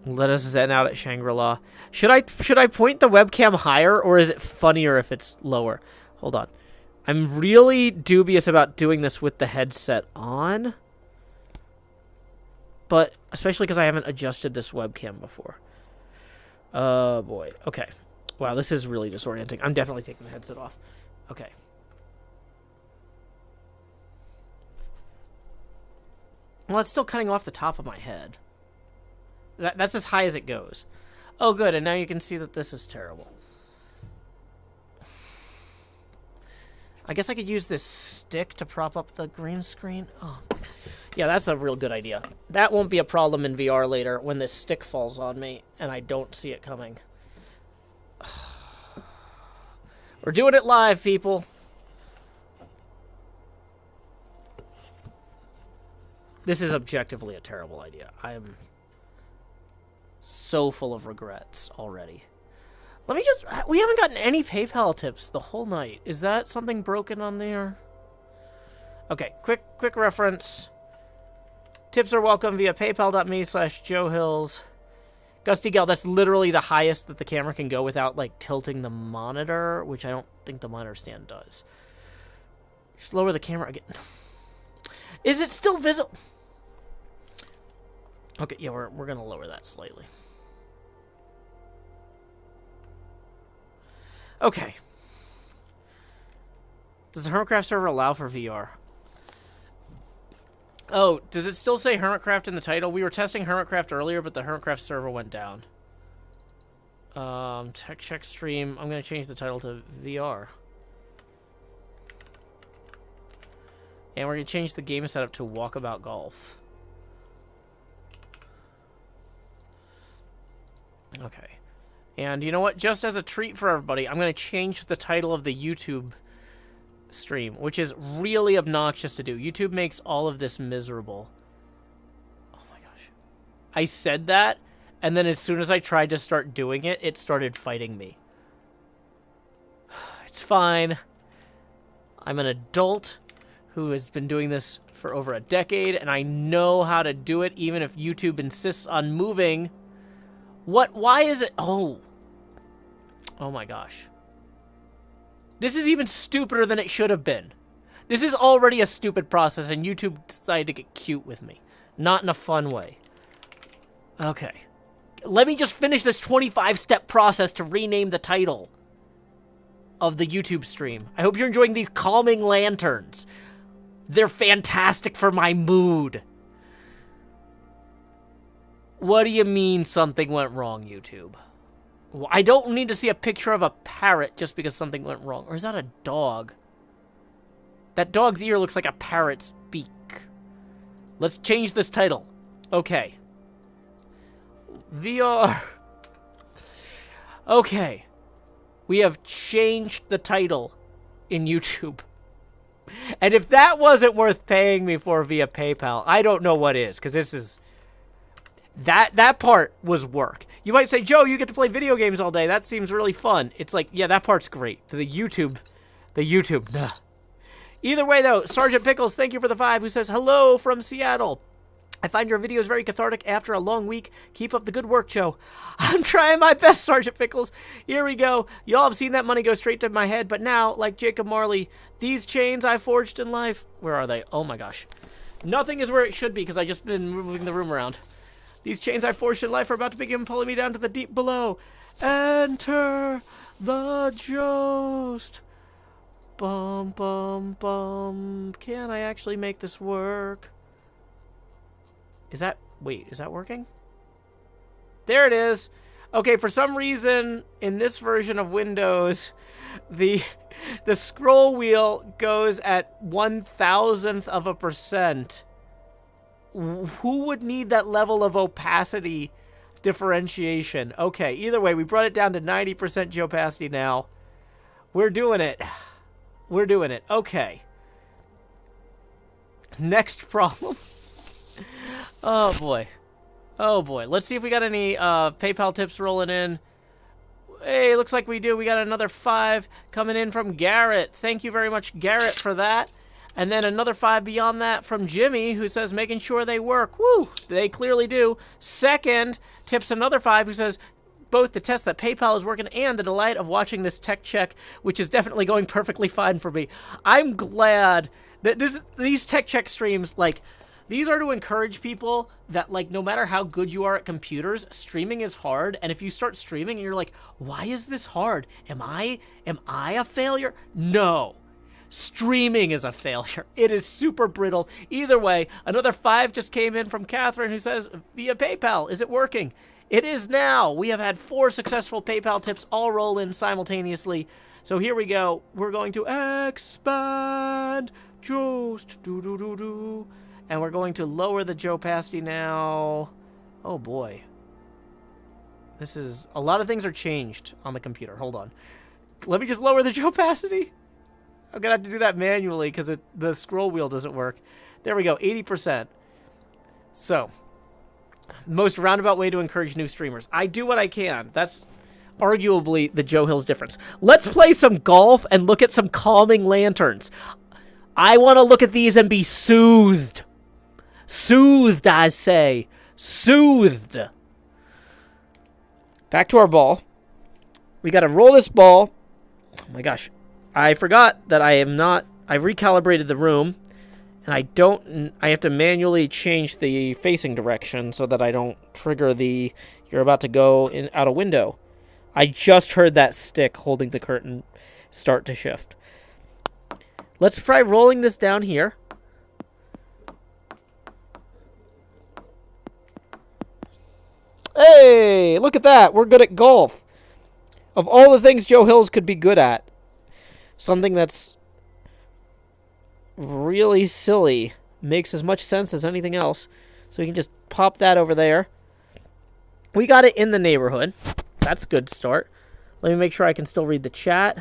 Let us zen out at Shangri-La. Should I point the webcam higher, or is it funnier if it's lower? Hold on. I'm really dubious about doing this with the headset on. But especially because I haven't adjusted this webcam before. Oh boy. Okay. Wow, this is really disorienting. I'm definitely taking the headset off. Okay. Well, it's still cutting off the top of my head. That's as high as it goes. Oh, good, and now you can see that this is terrible. I guess I could use this stick to prop up the green screen. Oh, yeah, that's a real good idea. That won't be a problem in VR later when this stick falls on me and I don't see it coming. We're doing it live, people. This is objectively a terrible idea. I am so full of regrets already. Let me just... We haven't gotten any PayPal tips the whole night. Is that something broken on there? Okay, quick reference. Tips are welcome via paypal.me/JoeHills. Gusty Gal, that's literally the highest that the camera can go without, like, tilting the monitor, which I don't think the monitor stand does. Just lower the camera again. Is it still visible? Okay, yeah, we're going to lower that slightly. Okay. Does the Hermitcraft server allow for VR? Oh, does it still say Hermitcraft in the title? We were testing Hermitcraft earlier, but the Hermitcraft server went down. Tech check stream. I'm going to change the title to VR. And we're going to change the game setup to Walkabout Golf. Okay. And you know what? Just as a treat for everybody, I'm going to change the title of the YouTube stream, which is really obnoxious to do. YouTube makes all of this miserable. Oh my gosh. I said that, and then as soon as I tried to start doing it, it started fighting me. It's fine. I'm an adult who has been doing this for over a decade, and I know how to do it even if YouTube insists on moving. What? Why is it? Oh. Oh my gosh. This is even stupider than it should have been. This is already a stupid process, and YouTube decided to get cute with me. Not in a fun way. Okay. Let me just finish this 25-step process to rename the title of the YouTube stream. I hope you're enjoying these calming lanterns. They're fantastic for my mood. What do you mean something went wrong, YouTube? I don't need to see a picture of a parrot just because something went wrong. Or is that a dog? That dog's ear looks like a parrot's beak. Let's change this title. Okay. VR. Okay. We have changed the title in YouTube. And if that wasn't worth paying me for via PayPal, I don't know what is, because this is... That part was work. You might say, Joe, you get to play video games all day. That seems really fun. It's like, yeah, that part's great. The YouTube, nah. Either way, though, Sergeant Pickles, thank you for the 5, who says, hello from Seattle. I find your videos very cathartic after a long week. Keep up the good work, Joe. I'm trying my best, Sergeant Pickles. Here we go. Y'all have seen that money go straight to my head, but now, like Jacob Marley, these chains I forged in life. Where are they? Oh my gosh. Nothing is where it should be because I just been moving the room around. These chains I forged in life are about to begin pulling me down to the deep below. Enter the Jost. Bum, bum, bum. Can I actually make this work? Is that... Wait, is that working? There it is. Okay, for some reason, in this version of Windows, the scroll wheel goes at 1,000th of a percent. Who would need that level of opacity differentiation? Okay, either way, we brought it down to 90% opacity now. We're doing it. We're doing it. Okay. Next problem. Oh, boy. Oh, boy. Let's see if we got any PayPal tips rolling in. Hey, looks like we do. We got another 5 coming in from Garrett. Thank you very much, Garrett, for that. And then another 5 beyond that from Jimmy, who says, making sure they work. Woo! They clearly do. Second, tips another 5, who says, both to test that PayPal is working and the delight of watching this tech check, which is definitely going perfectly fine for me. I'm glad that these tech check streams, like, these are to encourage people that, like, no matter how good you are at computers, streaming is hard. And if you start streaming and you're like, why is this hard? Am I a failure? No. Streaming is a failure. It is super brittle. Either way, another 5 just came in from Catherine, who says, via PayPal, is it working? It is now. We have had 4 successful PayPal tips all roll in simultaneously. So here we go. We're going to expand Jost. Do-do-do-do. And we're going to lower the opacity now. Oh boy. This is... A lot of things are changed on the computer. Hold on. Let me just lower the opacity. I'm gonna have to do that manually because the scroll wheel doesn't work. There we go, 80%. So, most roundabout way to encourage new streamers. I do what I can. That's arguably the Joe Hill's difference. Let's play some golf and look at some calming lanterns. I want to look at these and be soothed. Soothed, I say. Soothed. Back to our ball. We got to roll this ball. Oh my gosh. I forgot that I recalibrated the room. And I have to manually change the facing direction so that I don't trigger you're about to go out a window. I just heard that stick holding the curtain start to shift. Let's try rolling this down here. Hey, look at that. We're good at golf. Of all the things Joe Hills could be good at, something that's really silly makes as much sense as anything else. So we can just pop that over there. We got it in the neighborhood. That's a good start. Let me make sure I can still read the chat.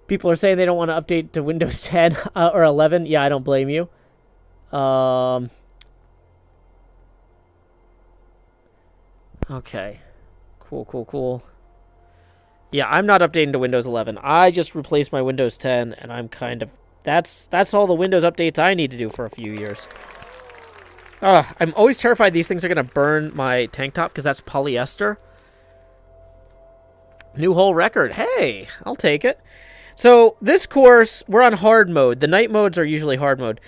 People are saying they don't want to update to Windows 10 or 11. Yeah, I don't blame you. Okay. Cool. Yeah, I'm not updating to Windows 11. I just replaced my Windows 10, and I'm kind of... That's all the Windows updates I need to do for a few years. I'm always terrified these things are going to burn my tank top, because that's polyester. New whole record. Hey, I'll take it. So, this course, we're on hard mode. The night modes are usually hard mode.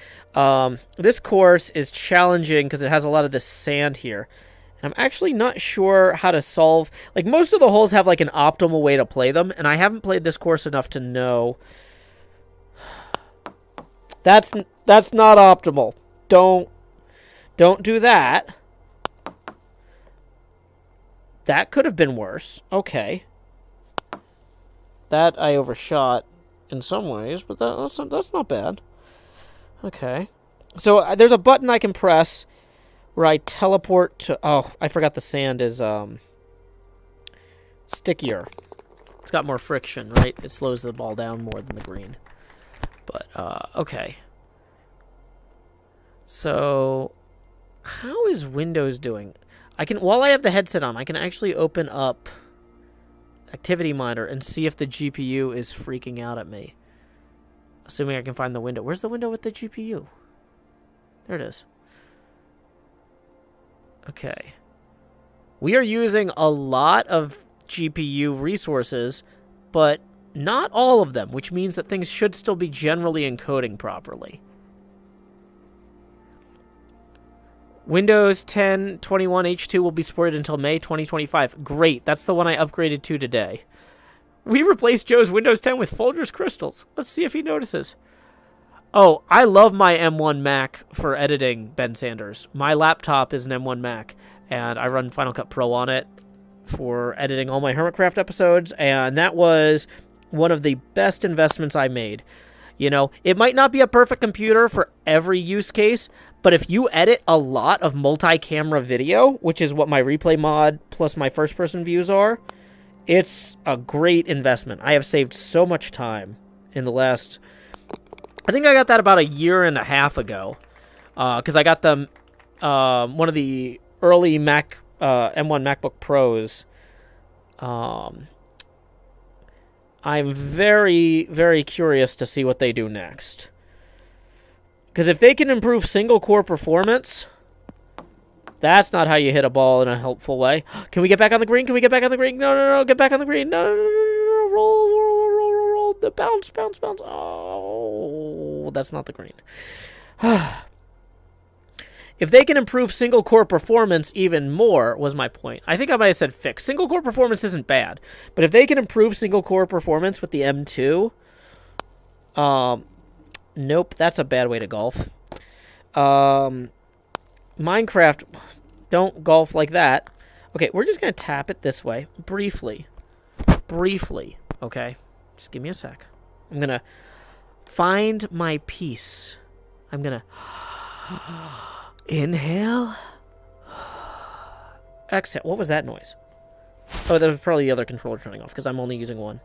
This course is challenging, because it has a lot of this sand here. And I'm actually not sure how to solve... Like, most of the holes have, like, an optimal way to play them, and I haven't played this course enough to know. That's not optimal. Don't do that. That could have been worse. Okay. That I overshot in some ways, but that's not bad. Okay. So, there's a button I can press... where I teleport to... Oh, I forgot the sand is stickier. It's got more friction, right? It slows the ball down more than the green. But, okay. So, how is Windows doing? While I have the headset on, I can actually open up Activity Monitor and see if the GPU is freaking out at me. Assuming I can find the window. Where's the window with the GPU? There it is. Okay. We are using a lot of GPU resources, but not all of them, which means that things should still be generally encoding properly. Windows 10 21 H2 will be supported until May 2025. Great, that's the one I upgraded to today. We replaced Joe's Windows 10 with Folgers crystals. Let's see if he notices. Oh, I love my M1 Mac for editing, Ben Sanders. My laptop is an M1 Mac, and I run Final Cut Pro on it for editing all my Hermitcraft episodes, and that was one of the best investments I made. You know, it might not be a perfect computer for every use case, but if you edit a lot of multi-camera video, which is what my replay mod plus my first-person views are, it's a great investment. I have saved so much time in the last... I think I got that about a year and a half ago, because I got them one of the early M1 MacBook Pros. I'm very, very curious to see what they do next. Because if they can improve single-core performance, that's not how you hit a ball in a helpful way. Can we get back on the green? Can we get back on the green? No, get back on the green. No, roll. The bounce. Oh, that's not the green. If they can improve single-core performance even more, was my point. I think I might have said fix. Single-core performance isn't bad, but if they can improve single-core performance with the M2, nope, that's a bad way to golf. Minecraft, don't golf like that. Okay, we're just going to tap it this way, briefly, okay? Just give me a sec. I'm going to find my peace. I'm going to inhale, exhale. What was that noise? Oh, that was probably the other controller turning off, because I'm only using one.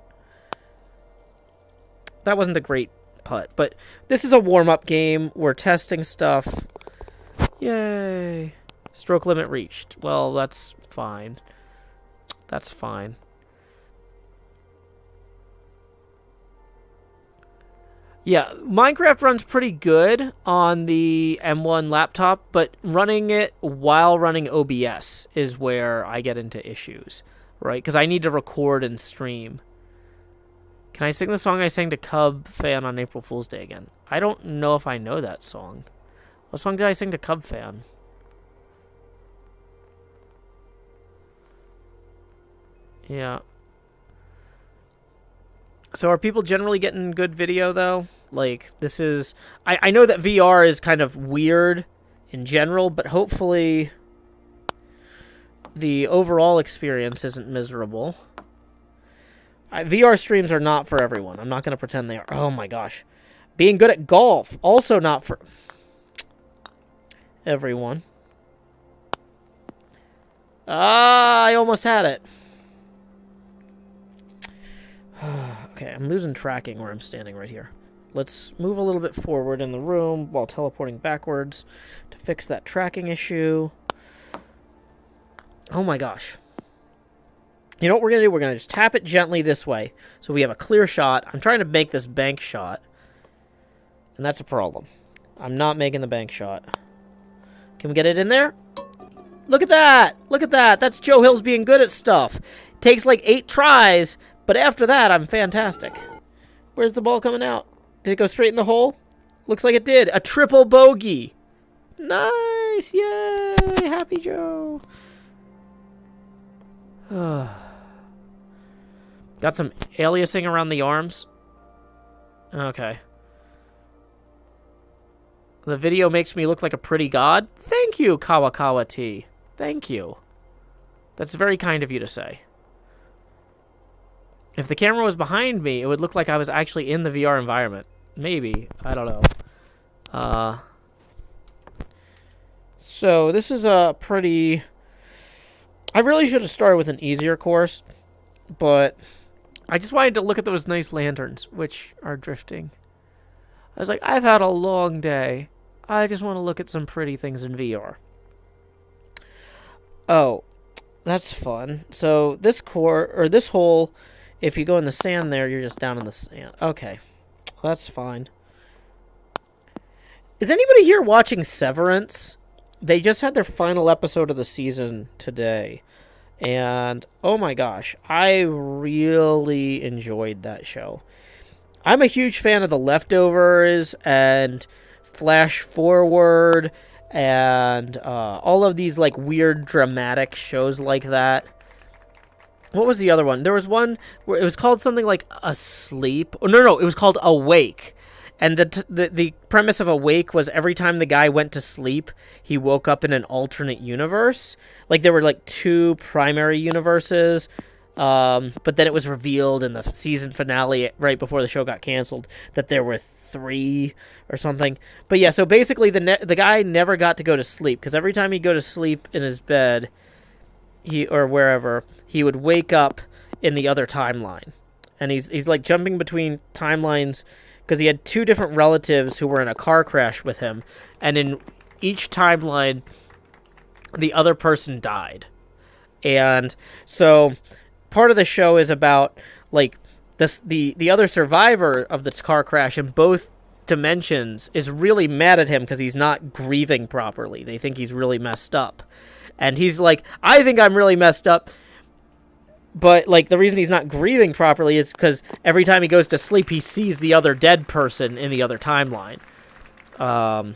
That wasn't a great putt, but this is a warm-up game. We're testing stuff. Yay. Stroke limit reached. Well, that's fine. That's fine. Yeah, Minecraft runs pretty good on the M1 laptop, but running it while running OBS is where I get into issues, right? Because I need to record and stream. Can I sing the song I sang to Cub Fan on April Fool's Day again? I don't know if I know that song. What song did I sing to Cub Fan? Yeah. So are people generally getting good video, though? Like, this is... I know that VR is kind of weird in general, but hopefully the overall experience isn't miserable. VR streams are not for everyone. I'm not going to pretend they are. Oh, my gosh. Being good at golf, also not for everyone. Ah, I almost had it. Okay, I'm losing tracking where I'm standing right here. Let's move a little bit forward in the room while teleporting backwards to fix that tracking issue. Oh my gosh. You know what we're going to do? We're going to just tap it gently this way so we have a clear shot. I'm trying to make this bank shot, and that's a problem. I'm not making the bank shot. Can we get it in there? Look at that! Look at that! That's Joe Hills being good at stuff. Takes like 8 tries, but after that, I'm fantastic. Where's the ball coming out? Did it go straight in the hole? Looks like it did. A triple bogey. Nice! Yay! Happy Joe. Got some aliasing around the arms. Okay. The video makes me look like a pretty god. Thank you, Kawakawa T. Thank you. That's very kind of you to say. If the camera was behind me, it would look like I was actually in the VR environment. Maybe. I don't know. So, this is a pretty... I really should have started with an easier course, but I just wanted to look at those nice lanterns, which are drifting. I was like, I've had a long day. I just want to look at some pretty things in VR. Oh, that's fun. So, this hole... If you go in the sand there, you're just down in the sand. Okay. That's fine. Is anybody here watching Severance? They just had their final episode of the season today. And, oh my gosh, I really enjoyed that show. I'm a huge fan of The Leftovers and Flash Forward and all of these, like, weird dramatic shows like that. What was the other one? There was one where it was called something like Asleep. Oh, no, it was called Awake. And the premise of Awake was every time the guy went to sleep, he woke up in an alternate universe. Like, there were, like, 2 primary universes. But then it was revealed in the season finale right before the show got canceled that there were 3 or something. But yeah, so basically the guy never got to go to sleep because every time he'd go to sleep in his bed, or wherever, he would wake up in the other timeline. And he's like jumping between timelines because he had 2 different relatives who were in a car crash with him. And in each timeline, the other person died. And so part of the show is about, like, the other survivor of the car crash in both dimensions is really mad at him because he's not grieving properly. They think he's really messed up. And he's like, I think I'm really messed up. But, like, the reason he's not grieving properly is because every time he goes to sleep, he sees the other dead person in the other timeline. But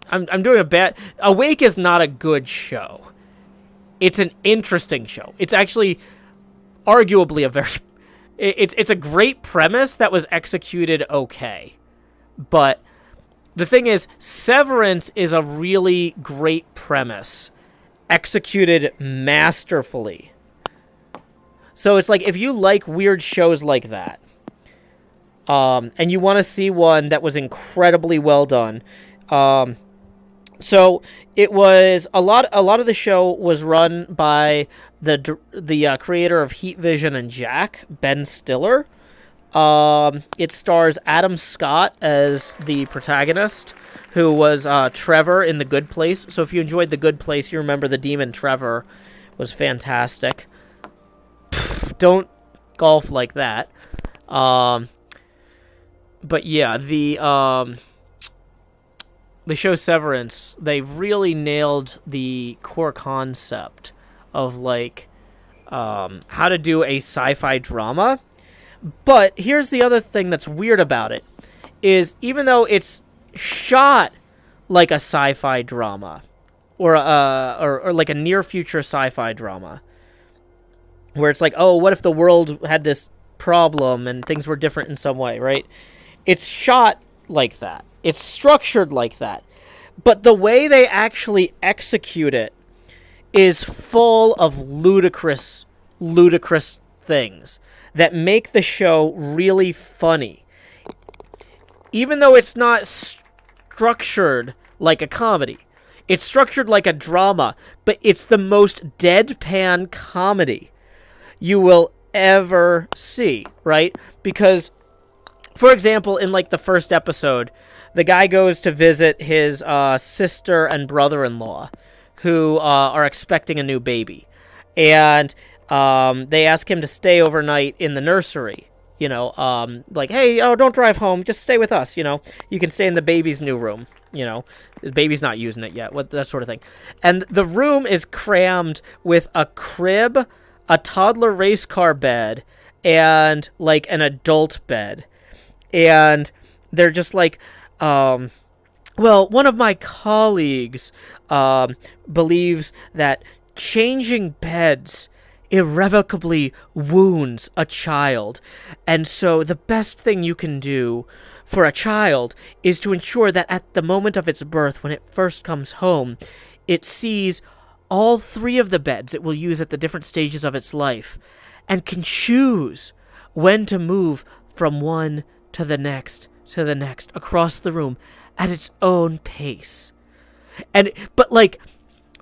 I'm doing a bad... Awake is not a good show. It's an interesting show. It's actually arguably a very... It's a great premise that was executed okay. But the thing is, Severance is a really great premise executed masterfully. So it's like, if you like weird shows like that, and you want to see one that was incredibly well done, So it was a lot of the show was run by the creator of Heat Vision and Jack, Ben Stiller. It stars Adam Scott as the protagonist, who was Trevor in The Good Place. So if you enjoyed The Good Place, you remember the demon Trevor was fantastic. Don't golf like that. But yeah, the show Severance, they really nailed the core concept of like how to do a sci-fi drama. But here's the other thing that's weird about it, is even though it's shot like a sci-fi drama, or like a near future sci-fi drama, where it's like, oh, what if the world had this problem and things were different in some way, right? It's shot like that. It's structured like that. But the way they actually execute it is full of ludicrous things that make the show really funny. Even though it's not structured like a comedy. It's structured like a drama, but it's the most deadpan comedy you will ever see, right? Because, for example, in like the first episode, the guy goes to visit his sister and brother-in-law who are expecting a new baby. And they ask him to stay overnight in the nursery. You know, like, hey, oh, don't drive home. Just stay with us, you know. You can stay in the baby's new room, you know. The baby's not using it yet, that sort of thing. And the room is crammed with a crib, a toddler race car bed, and, like, an adult bed. And they're just like, well, one of my colleagues believes that changing beds irrevocably wounds a child. And so the best thing you can do for a child is to ensure that at the moment of its birth, when it first comes home, it sees all 3 of the beds it will use at the different stages of its life and can choose when to move from one to the next across the room at its own pace. And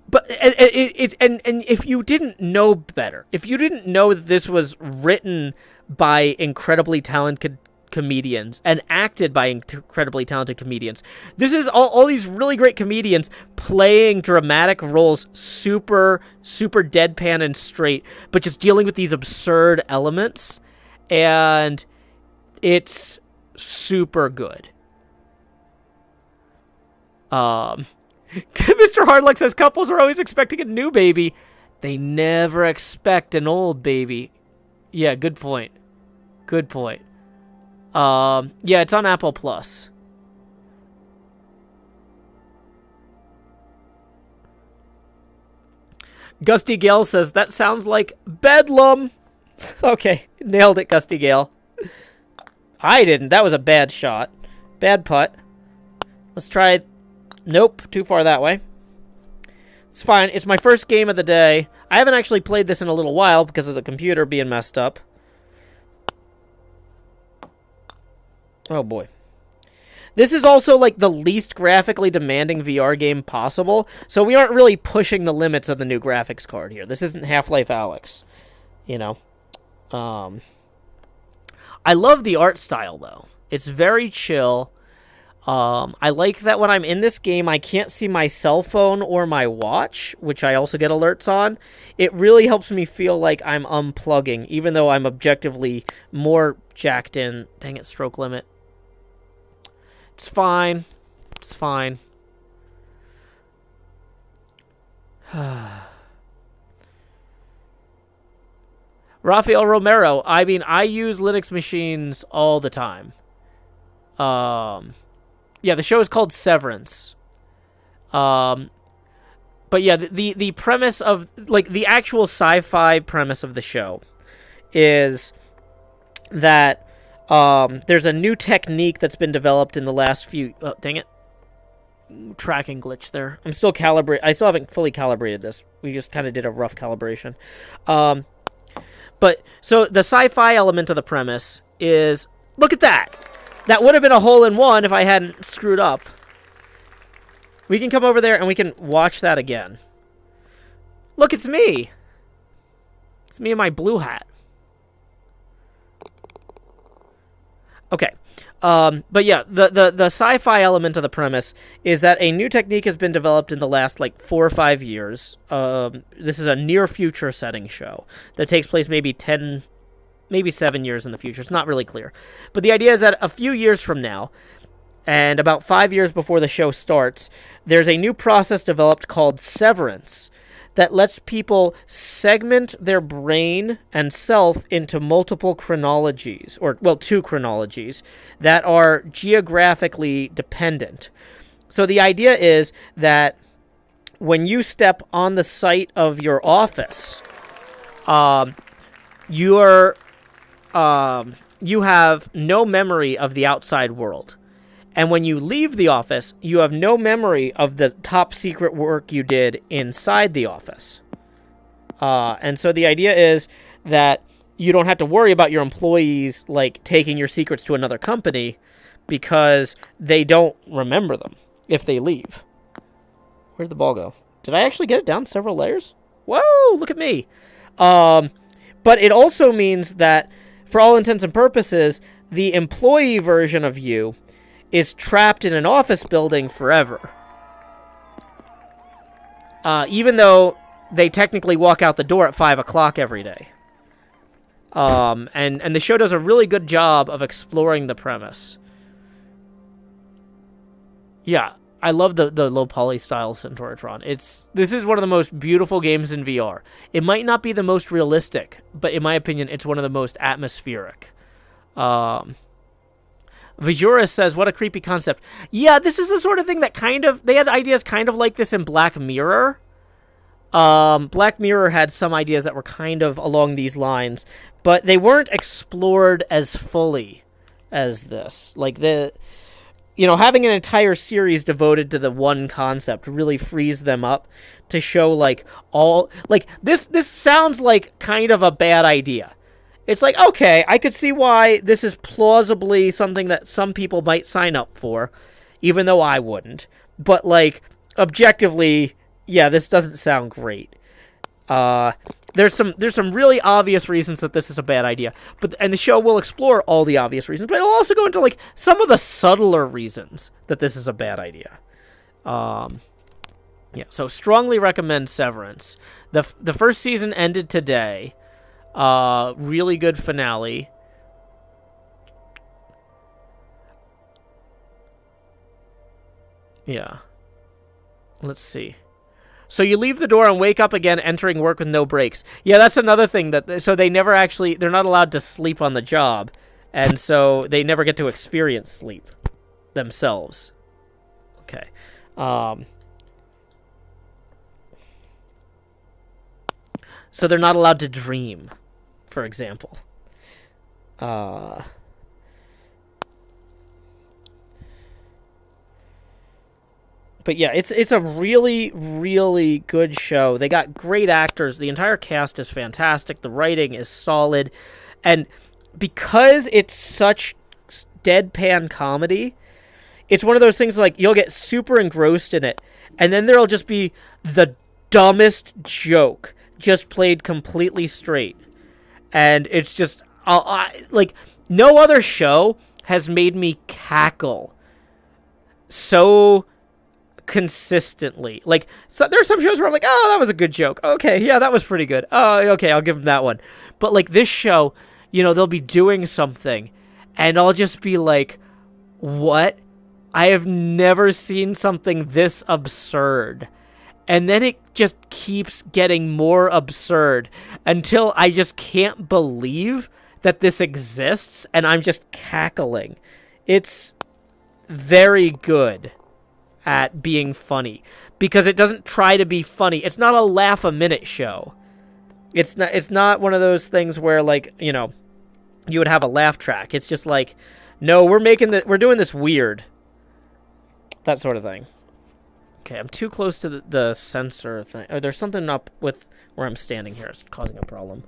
if you didn't know better, if you didn't know that this was written by incredibly talented comedians and acted by incredibly talented comedians, this is all these really great comedians playing dramatic roles, super deadpan and straight, but just dealing with these absurd elements, and it's super good. Mr. Hardluck says couples are always expecting a new baby. They never expect an old baby. Yeah, good point. Good point. Yeah, it's on Apple Plus. Gusty Gale says, that sounds like Bedlam. Okay, nailed it, Gusty Gale. I didn't. That was a bad shot. Bad putt. Let's try... Nope, too far that way. It's fine. It's my first game of the day. I haven't actually played this in a little while because of the computer being messed up. Oh, boy. This is also, like, the least graphically demanding VR game possible, so we aren't really pushing the limits of the new graphics card here. This isn't Half-Life Alyx, you know. I love the art style, though. It's very chill. I like that when I'm in this game, I can't see my cell phone or my watch, which I also get alerts on. It really helps me feel like I'm unplugging, even though I'm objectively more jacked in. Dang it, stroke limit. It's fine. It's fine. Rafael Romero. I mean, I use Linux machines all the time. Yeah, the show is called Severance. But yeah, the premise of, like, the actual sci-fi premise of the show is that there's a new technique that's been developed in the last few... Oh, dang it. Tracking glitch there. I still haven't fully calibrated this. We just kind of did a rough calibration. But, so the sci-fi element of the premise is... Look at that! That would have been a hole-in-one if I hadn't screwed up. We can come over there and we can watch that again. Look, it's me. It's me in my blue hat. Okay. But yeah, the sci-fi element of the premise is that a new technique has been developed in the last, like, 4 or 5 years. This is a near-future setting show that takes place maybe 10, maybe 7 years in the future. It's not really clear. But the idea is that a few years from now, and about 5 years before the show starts, there's a new process developed called Severance that lets people segment their brain and self into multiple chronologies, or, well, 2 chronologies, that are geographically dependent. So the idea is that when you step on the site of your office, you have no memory of the outside world. And when you leave the office, you have no memory of the top secret work you did inside the office. And so the idea is that you don't have to worry about your employees, like, taking your secrets to another company because they don't remember them if they leave. Where'd the ball go? Did I actually get it down several layers? Whoa, look at me. But it also means that, for all intents and purposes, the employee version of you is trapped in an office building forever. Even though they technically walk out the door at 5 o'clock every day. And the show does a really good job of exploring the premise. Yeah, I love the low poly style Centauratron. This is one of the most beautiful games in VR. It might not be the most realistic, but in my opinion, it's one of the most atmospheric. Vijuris says, what a creepy concept. Yeah, this is the sort of thing that they had ideas kind of like this in Black Mirror. Black Mirror had some ideas that were kind of along these lines, but they weren't explored as fully as this. Like, having an entire series devoted to the one concept really frees them up to show, like, all, like, this sounds like kind of a bad idea. It's like, okay, I could see why this is plausibly something that some people might sign up for, even though I wouldn't. But, like, objectively, yeah, this doesn't sound great. There's some really obvious reasons that this is a bad idea, and the show will explore all the obvious reasons, but it'll also go into, like, some of the subtler reasons that this is a bad idea. Yeah, so strongly recommend Severance. The first season ended today. Really good finale. Yeah. Let's see. So you leave the door and wake up again, entering work with no breaks. Yeah, that's another thing. So they're not allowed to sleep on the job. And so they never get to experience sleep themselves. Okay. So they're not allowed to dream, for example. But yeah, it's a really, really good show. They got great actors. The entire cast is fantastic. The writing is solid. And because it's such deadpan comedy, it's one of those things like you'll get super engrossed in it. And then there'll just be the dumbest joke just played completely straight. And it's just, like, no other show has made me cackle so consistently. Like, so there's some shows where I'm like, oh, that was a good joke. Okay, yeah, that was pretty good. Oh, okay, I'll give them that one. But, like, this show, they'll be doing something, and I'll just be like, what? I have never seen something this absurd. And then it just keeps getting more absurd until I just can't believe that this exists, and I'm just cackling. It's very good at being funny because it doesn't try to be funny. It's not a laugh-a-minute show. It's not one of those things where, like, you would have a laugh track. It's just like, no, we're doing this weird. That sort of thing. Okay, I'm too close to the sensor thing. Or there's something up with where I'm standing here. It's causing a problem.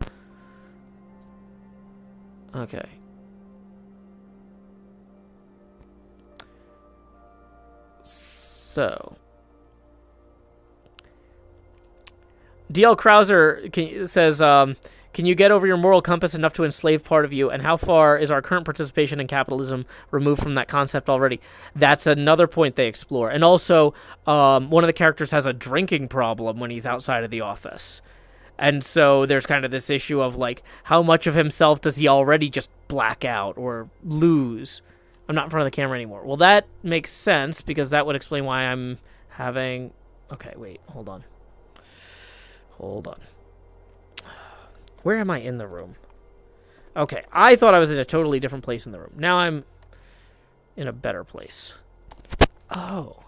Okay. So, DL Krauser says, can you get over your moral compass enough to enslave part of you? And how far is our current participation in capitalism removed from that concept already? That's another point they explore. And also, one of the characters has a drinking problem when he's outside of the office. And so there's kind of this issue of, like, how much of himself does he already just black out or lose? I'm not in front of the camera anymore. Well, that makes sense, because that would explain why I'm having... Okay, wait, hold on. Where am I in the room? Okay, I thought I was in a totally different place in the room. Now I'm in a better place. Oh,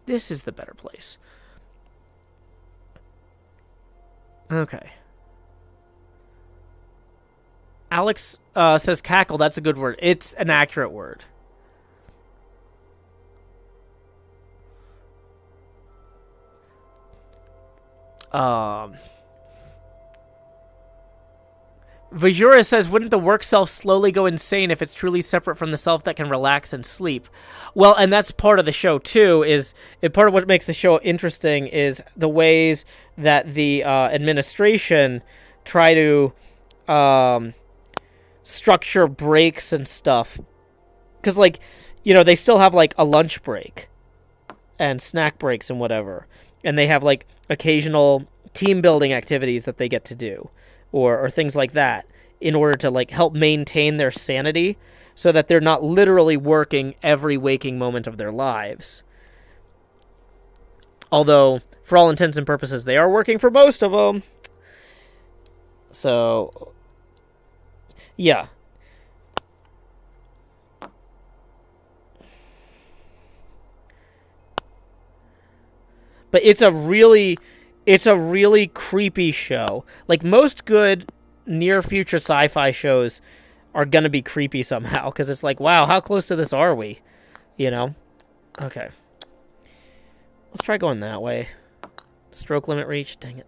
this is the better place. Okay. Alex says cackle. That's a good word. It's an accurate word. Vajura says, wouldn't the work self slowly go insane if it's truly separate from the self that can relax and sleep? Well, and that's part of the show, too, part of what makes the show interesting is the ways that the administration try to structure breaks and stuff. Because, like, you know, they still have, like, a lunch break and snack breaks and whatever. And they have, like, occasional team building activities that they get to do. Or things like that, in order to, like, help maintain their sanity so that they're not literally working every waking moment of their lives. Although, for all intents and purposes, they are working for most of them. So, yeah. But it's a really creepy show. Like, most good near-future sci-fi shows are going to be creepy somehow, because it's like, wow, how close to this are we? You know? Okay. Let's try going that way. Stroke limit reached. Dang it.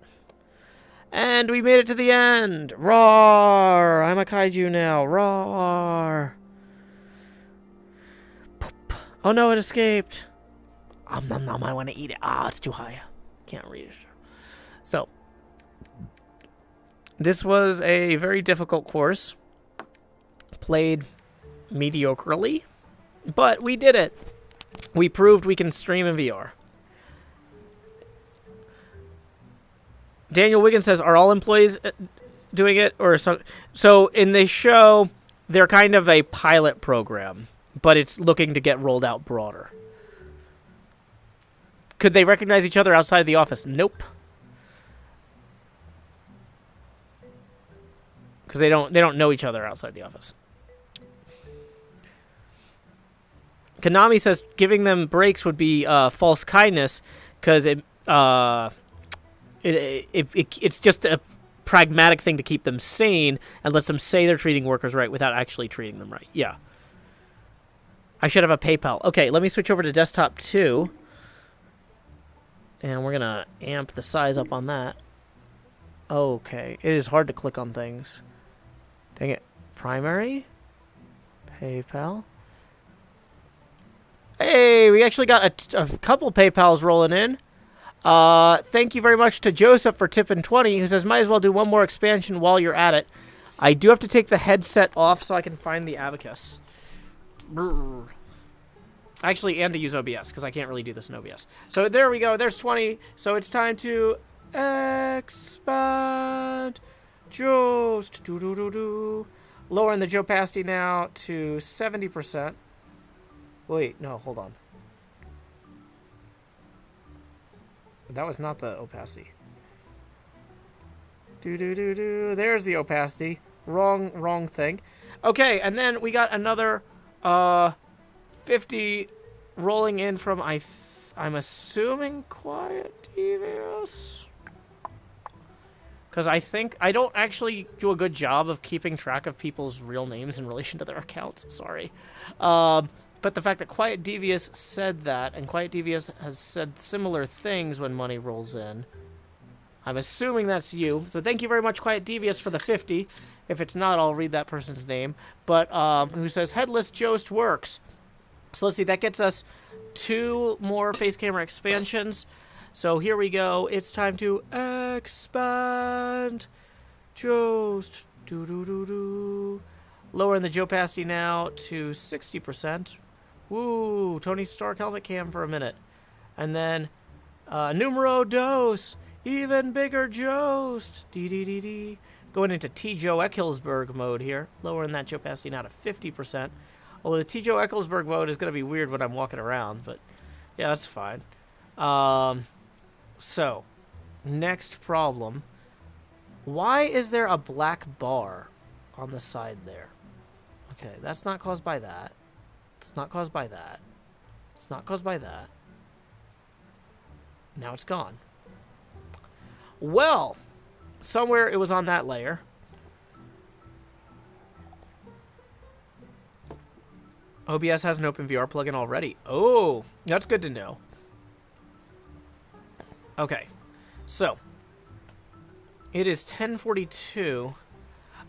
And we made it to the end. Roar! I'm a kaiju now. Roar! Poop. Oh no, it escaped. Nom nom, I want to eat it. It's too high. Can't read it. So, this was a very difficult course. Played mediocrely, but we did it. We proved we can stream in VR. Daniel Wiggins says, are all employees doing it? Or so in the show, they're kind of a pilot program, but it's looking to get rolled out broader. Could they recognize each other outside of the office? Nope. Because they don't know each other outside the office. Konami says giving them breaks would be false kindness, because it's just a pragmatic thing to keep them sane and lets them say they're treating workers right without actually treating them right. Yeah. I should have a PayPal. Okay, let me switch over to desktop 2. And we're going to amp the size up on that. Okay, it is hard to click on things. Dang it. Primary? PayPal? Hey, we actually got a couple PayPals rolling in. Thank you very much to Joseph for tipping 20, who says, might as well do one more expansion while you're at it. I do have to take the headset off so I can find the abacus. Brr. Actually, and to use OBS, because I can't really do this in OBS. So there we go. There's 20. So it's time to expand. Just lowering the opacity now to 70%. Wait, no, hold on. That was not the opacity. There's the opacity. Wrong thing. Okay, and then we got another 50 rolling in from I'm assuming Quiet Devious. Because I don't actually do a good job of keeping track of people's real names in relation to their accounts. Sorry. But the fact that Quiet Devious said that, and Quiet Devious has said similar things when money rolls in, I'm assuming that's you. So thank you very much, Quiet Devious, for the 50. If it's not, I'll read that person's name. But who says, Headless Jost works. So let's see, that gets us 2 more face camera expansions. So here we go. It's time to expand. Jost. Do. Lowering the opacity now to 60%. Woo, Tony Stark helmet cam for a minute. And then, numero dos, even bigger Jost. Dee. Going into T. Joe Eckelsberg mode here. Lowering that opacity now to 50%. Although the T. Joe Eckelsberg mode is going to be weird when I'm walking around, but yeah, that's fine. So, next problem. Why is there a black bar on the side there? Okay, that's not caused by that. It's not caused by that. It's not caused by that. Now it's gone. Well, somewhere it was on that layer. OBS has an OpenVR plugin already. Oh, that's good to know. Okay, so it is 10:42.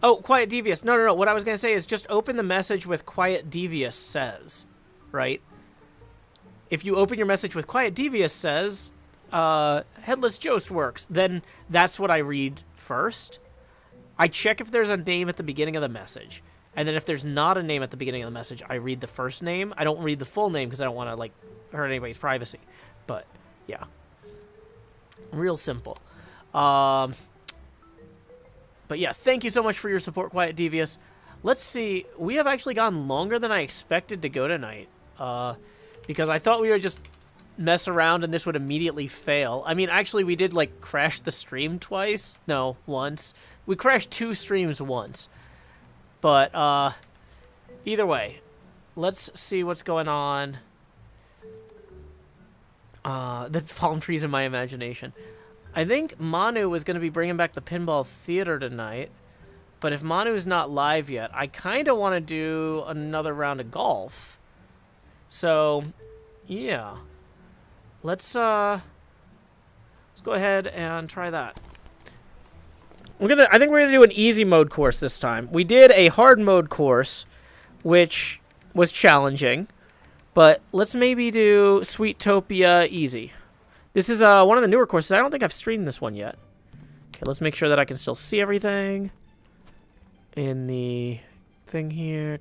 Oh, Quiet Devious. No. What I was going to say is just open the message with Quiet Devious says, right? If you open your message with Quiet Devious says, Headless Jost works, then that's what I read first. I check if there's a name at the beginning of the message. And then if there's not a name at the beginning of the message, I read the first name. I don't read the full name because I don't want to, like, hurt anybody's privacy. But, yeah. Real simple. But yeah, thank you so much for your support, Quiet Devious. Let's see. We have actually gone longer than I expected to go tonight. Because I thought we would just mess around and this would immediately fail. I mean, actually, we did, like, crash the stream twice. No, once. We crashed 2 streams once. But, either way, let's see what's going on. The palm trees in my imagination. I think Manu is going to be bringing back the Pinball Theater tonight. But if Manu's not live yet, I kind of want to do another round of golf. So, yeah. Let's go ahead and try that. I think we're going to do an easy mode course this time. We did a hard mode course, which was challenging. But let's maybe do Sweetopia easy. This is one of the newer courses. I don't think I've streamed this one yet. Okay, let's make sure that I can still see everything in the thing here.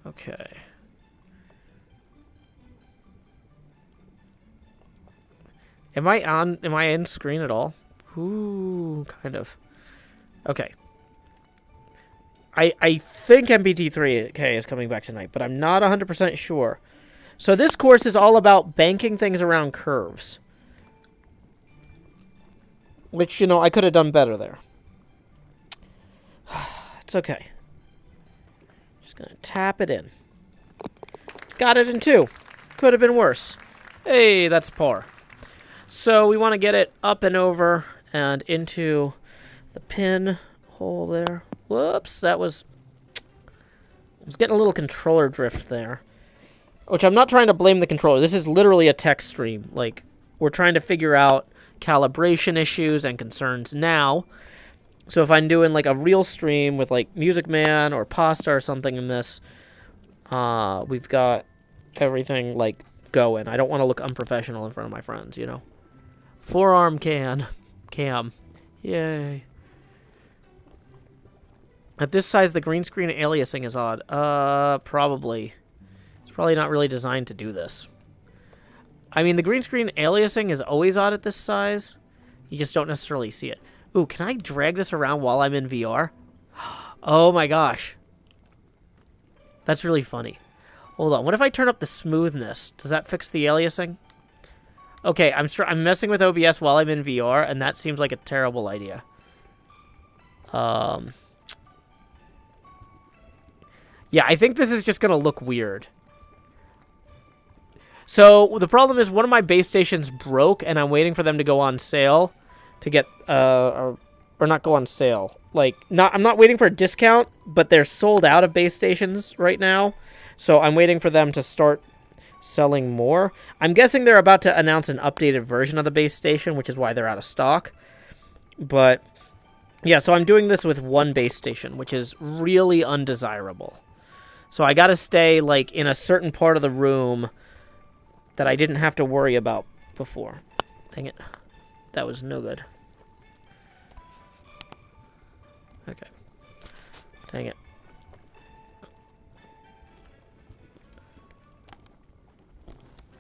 Okay. Am I in screen at all? Ooh, kind of. Okay. I think MPT3K is coming back tonight, but I'm not 100% sure. So this course is all about banking things around curves. Which, you know, I could have done better there. It's okay. Just gonna tap it in. Got it in 2. Could have been worse. Hey, that's par. So we want to get it up and over and into the pin hole there. Whoops, I was getting a little controller drift there. Which I'm not trying to blame the controller. This is literally a tech stream. Like, we're trying to figure out calibration issues and concerns now. So if I'm doing, like, a real stream with, like, Music Man or Pasta or something in this, we've got everything, like, going. I don't want to look unprofessional in front of my friends, you know? Forearm cam. Yay. At this size, the green screen aliasing is odd. Probably. It's probably not really designed to do this. I mean, the green screen aliasing is always odd at this size. You just don't necessarily see it. Ooh, can I drag this around while I'm in VR? Oh my gosh. That's really funny. Hold on. What if I turn up the smoothness? Does that fix the aliasing? Okay, I'm messing with OBS while I'm in VR, and that seems like a terrible idea. Yeah, I think this is just going to look weird. So, the problem is one of my base stations broke, and I'm waiting for them to go on sale to get, or not go on sale. Like, I'm not waiting for a discount, but they're sold out of base stations right now. So, I'm waiting for them to start selling more. I'm guessing they're about to announce an updated version of the base station, which is why they're out of stock. But, yeah, so I'm doing this with one base station, which is really undesirable. So I gotta stay, like, in a certain part of the room that I didn't have to worry about before. Dang it. That was no good. Okay. Dang it.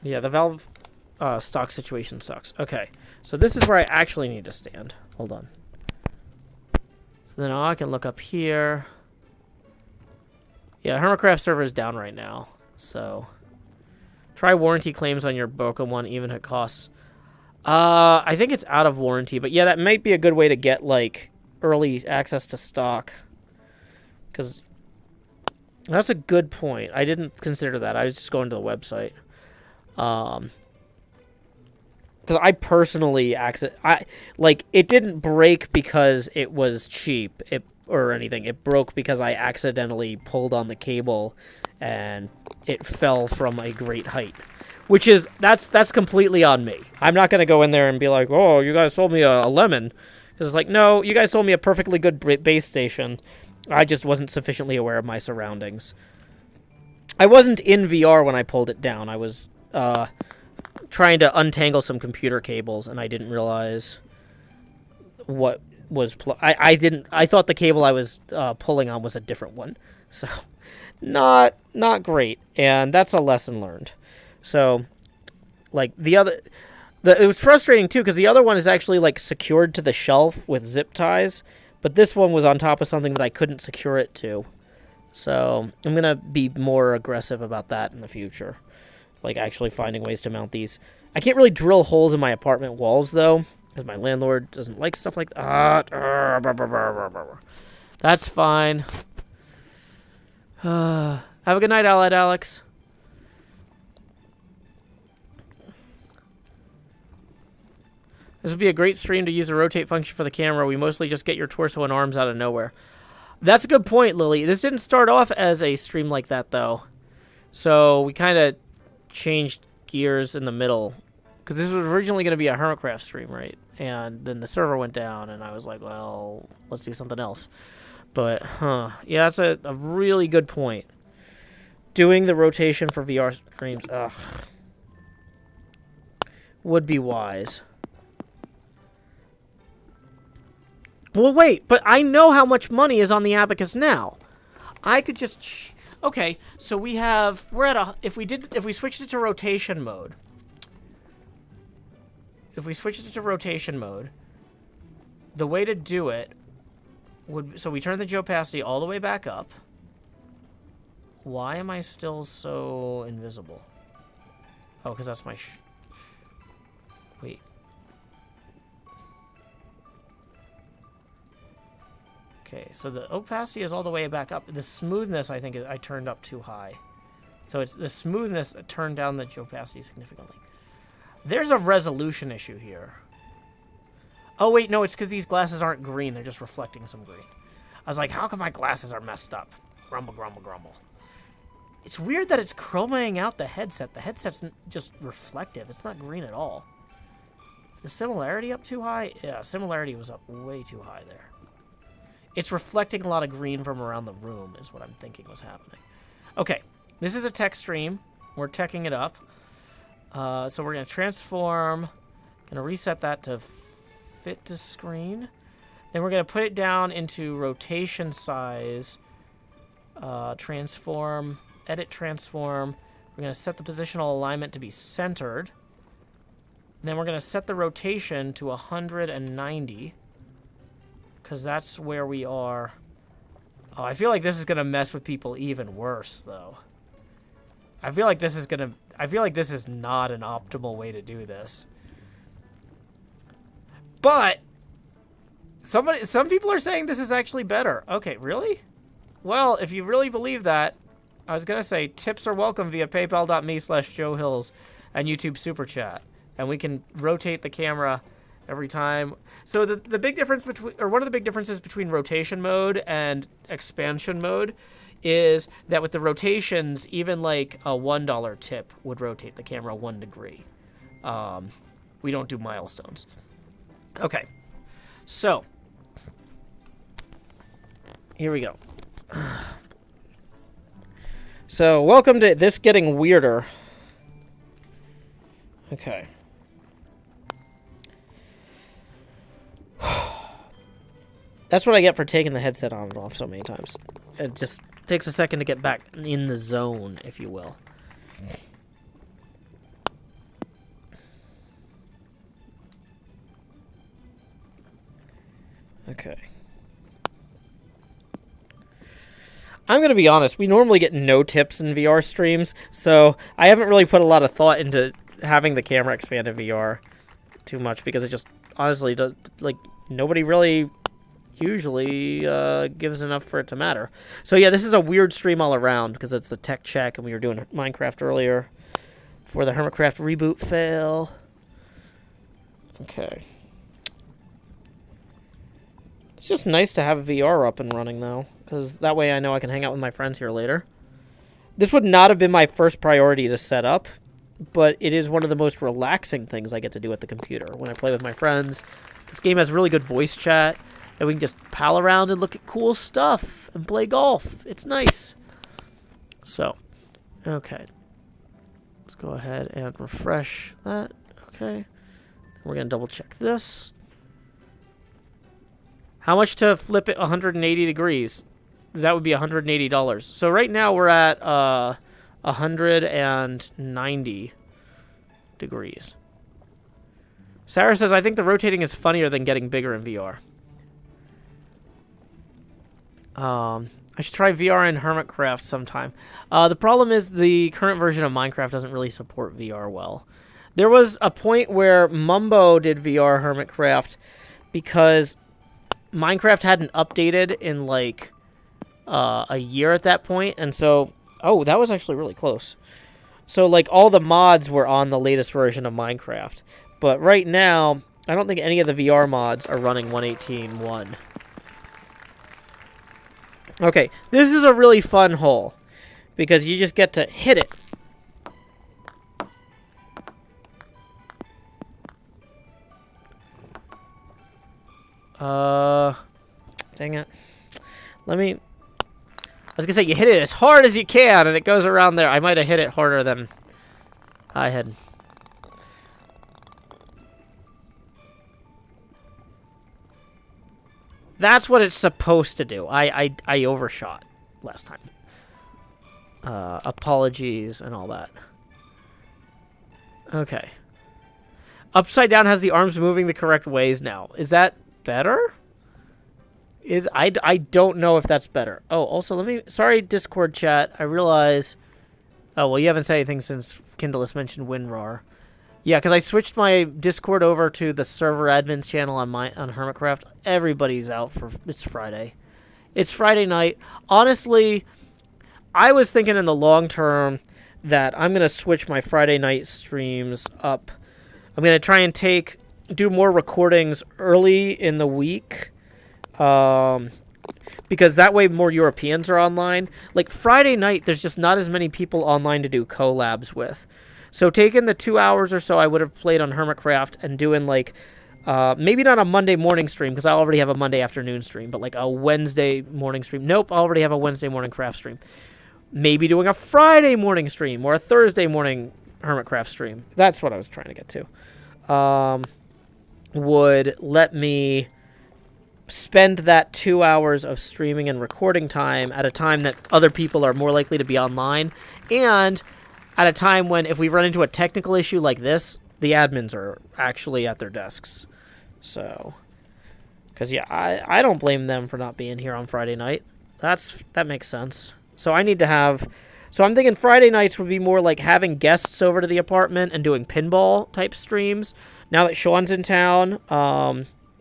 Yeah, the valve stock situation sucks. Okay, so this is where I actually need to stand. Hold on. So then I can look up here. Yeah, Hermitcraft server is down right now. So try warranty claims on your broken one, even if it costs. I think it's out of warranty, but yeah, that might be a good way to get like early access to stock. Because that's a good point. I didn't consider that. I was just going to the website. Because I personally it didn't break because it was cheap or anything. It broke because I accidentally pulled on the cable and it fell from a great height, which is that's completely on me. I'm not gonna go in there and be like, oh, you guys sold me a lemon, because it's like, no, you guys sold me a perfectly good base station. I just wasn't sufficiently aware of my surroundings. I wasn't in VR when I pulled it down. I was trying to untangle some computer cables, and I didn't realize what was I thought the cable I was pulling on was a different one. So not great, and that's a lesson learned. So like it was frustrating too, because the other one is actually like secured to the shelf with zip ties, but this one was on top of something that I couldn't secure it to. So I'm gonna be more aggressive about that in the future. Like actually finding ways to mount these. I can't really drill holes in my apartment walls though, because my landlord doesn't like stuff like that. That's fine. Have a good night, Allied Alex. This would be a great stream to use the rotate function for the camera. We mostly just get your torso and arms out of nowhere. That's a good point, Lily. This didn't start off as a stream like that, though. So we kind of changed gears in the middle, because this was originally going to be a Hermitcraft stream, right? And then the server went down, and I was like, well, let's do something else. But, yeah, that's a really good point. Doing the rotation for VR streams, would be wise. Well, wait, but I know how much money is on the abacus now. I could just... Okay, so we're at a... If we switched it to rotation mode... the way to do it would... So we turn the opacity all the way back up. Why am I still so invisible? Oh, because that's my... Wait. Okay, so the opacity is all the way back up. The smoothness, I think, I turned up too high. So it's the smoothness that turned down the opacity significantly. There's a resolution issue here. Oh, wait, no, it's because these glasses aren't green. They're just reflecting some green. I was like, how come my glasses are messed up? Grumble, grumble, grumble. It's weird that it's chromaing out the headset. The headset's just reflective. It's not green at all. Is the similarity up too high? Yeah, similarity was up way too high there. It's reflecting a lot of green from around the room is what I'm thinking was happening. Okay, this is a tech stream. We're teching it up. So we're going to transform. Going to reset that to fit to screen. Then we're going to put it down into rotation size. Transform. Edit transform. We're going to set the positional alignment to be centered. And then we're going to set the rotation to 190. Because that's where we are. Oh, I feel like this is going to mess with people even worse, though. I feel like this is not an optimal way to do this. But some people are saying this is actually better. Okay, really? Well, if you really believe that, I was going to say tips are welcome via paypal.me/JoeHills and YouTube Super Chat. And we can rotate the camera every time. So the big difference one of the big differences between rotation mode and expansion mode is that with the rotations, even like a $1 tip would rotate the camera 1 degree. We don't do milestones. Okay, so here we go. So welcome to this getting weirder. Okay. That's what I get for taking the headset on and off so many times. It just takes a second to get back in the zone, if you will. Okay. I'm going to be honest, we normally get no tips in VR streams, so I haven't really put a lot of thought into having the camera expand in VR too much, because it just honestly does, like, nobody really usually gives enough for it to matter. So yeah, this is a weird stream all around, because it's a tech check, and we were doing Minecraft earlier for the Hermitcraft reboot fail. Okay. It's just nice to have VR up and running, though, because that way I know I can hang out with my friends here later. This would not have been my first priority to set up, but it is one of the most relaxing things I get to do at the computer when I play with my friends. This game has really good voice chat, and we can just pal around and look at cool stuff and play golf. It's nice. So, okay. Let's go ahead and refresh that. Okay. We're going to double check this. How much to flip it 180 degrees? That would be $180. So right now we're at 190 degrees. Sarah says, I think the rotating is funnier than getting bigger in VR. I should try VR in Hermitcraft sometime. The problem is the current version of Minecraft doesn't really support VR well. There was a point where Mumbo did VR Hermitcraft because Minecraft hadn't updated in like a year at that point, and so that was actually really close. So like all the mods were on the latest version of Minecraft, but right now I don't think any of the VR mods are running 118.1. Okay, this is a really fun hole because you just get to hit it. Dang it. I was gonna say, you hit it as hard as you can, and it goes around there. I might have hit it harder than I had. That's what it's supposed to do. I overshot last time. Apologies and all that. Okay. Upside down has the arms moving the correct ways now. Is that better? I don't know if that's better. Oh, also, sorry, Discord chat. I realize... Oh, well, you haven't said anything since Kindle has mentioned WinRAR. Yeah, because I switched my Discord over to the server admins channel on Hermitcraft. Everybody's out for... It's Friday. It's Friday night. Honestly, I was thinking in the long term that I'm going to switch my Friday night streams up. I'm going to try and do more recordings early in the week. Because that way more Europeans are online. Like Friday night, there's just not as many people online to do collabs with. So taking the 2 hours or so I would have played on Hermitcraft and doing like, maybe not a Monday morning stream because I already have a Monday afternoon stream, but like a Wednesday morning stream. Nope, I already have a Wednesday morning craft stream. Maybe doing a Friday morning stream or a Thursday morning Hermitcraft stream. That's what I was trying to get to. Would let me spend that 2 hours of streaming and recording time at a time that other people are more likely to be online, and at a time when if we run into a technical issue like this, the admins are actually at their desks. So, because yeah, I don't blame them for not being here on Friday night. That makes sense. So I need to have... So I'm thinking Friday nights would be more like having guests over to the apartment and doing pinball type streams. Now that Sean's in town,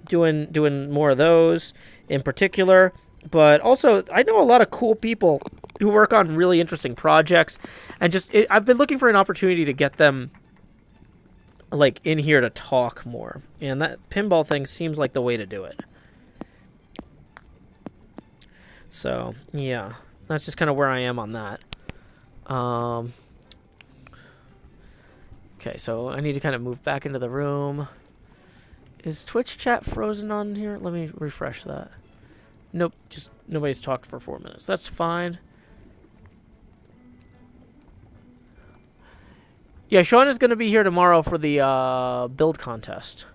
doing more of those in particular. But also, I know a lot of cool people who work on really interesting projects, and I've been looking for an opportunity to get them like in here to talk more. And that pinball thing seems like the way to do it. So yeah, that's just kind of where I am on that. Okay, so I need to kind of move back into the room. Is Twitch chat frozen on here? Let me refresh that. Nope, just nobody's talked for 4 minutes. That's fine. Yeah, Sean is going to be here tomorrow for the build contest.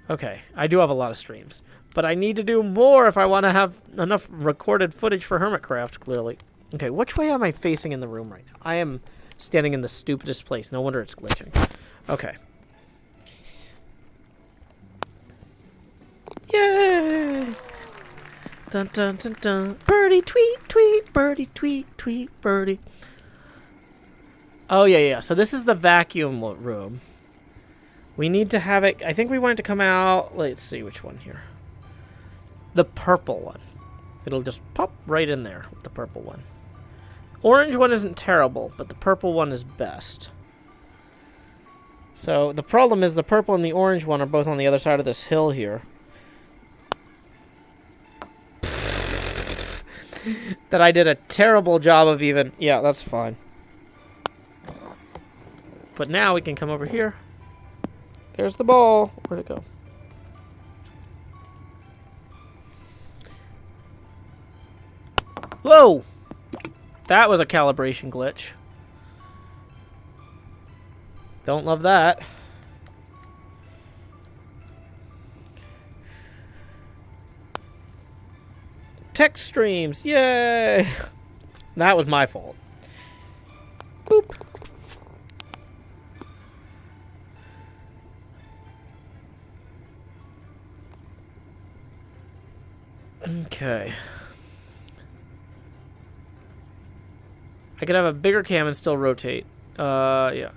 Okay, I do have a lot of streams. But I need to do more if I want to have enough recorded footage for Hermitcraft, clearly. Okay, which way am I facing in the room right now? I am standing in the stupidest place. No wonder it's glitching. Okay. Yay! Dun dun dun dun. Birdie tweet tweet, birdie tweet tweet, birdie. Oh, yeah. So this is the vacuum room. We need to have it... I think we want it to come out... Let's see which one here. The purple one. It'll just pop right in there with the purple one. Orange one isn't terrible, but the purple one is best. So the problem is the purple and the orange one are both on the other side of this hill here. That I did a terrible job of even... Yeah, that's fine. But now we can come over here. There's the ball. Where'd it go? Whoa! That was a calibration glitch. Don't love that. Tech streams. Yay! That was my fault. Boop. Okay. I could have a bigger cam and still rotate. Yeah.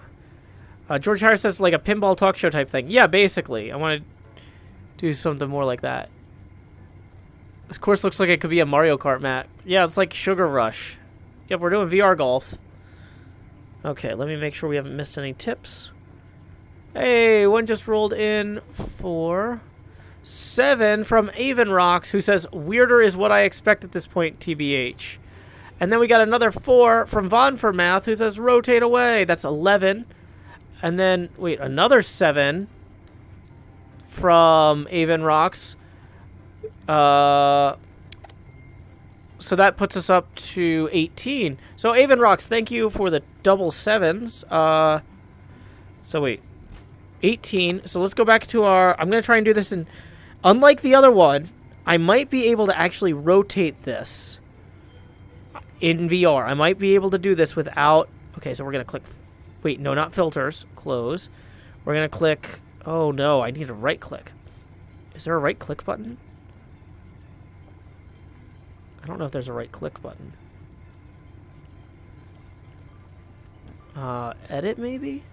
George Harris says like a pinball talk show type thing. Yeah, basically. I want to do something more like that. This course looks like it could be a Mario Kart map. Yeah, it's like Sugar Rush. Yep, we're doing VR golf. Okay, let me make sure we haven't missed any tips. Hey, one just rolled in for 7 from Avon Rocks, who says, weirder is what I expect at this point, TBH. And then we got another 4 from Von for Math, who says, rotate away. That's 11. And then, wait, another 7 from Avon Rocks. So that puts us up to 18. So Avon Rocks, thank you for the double 7s. So wait, 18. So let's go back to our... I'm going to try and do this in... Unlike the other one, I might be able to actually rotate this in VR. I might be able to do this without... Okay, so we're going to click... Wait, no, not filters. Close. We're going to click... Oh, no, I need a right click. Is there a right click button? I don't know if there's a right click button. Edit, maybe?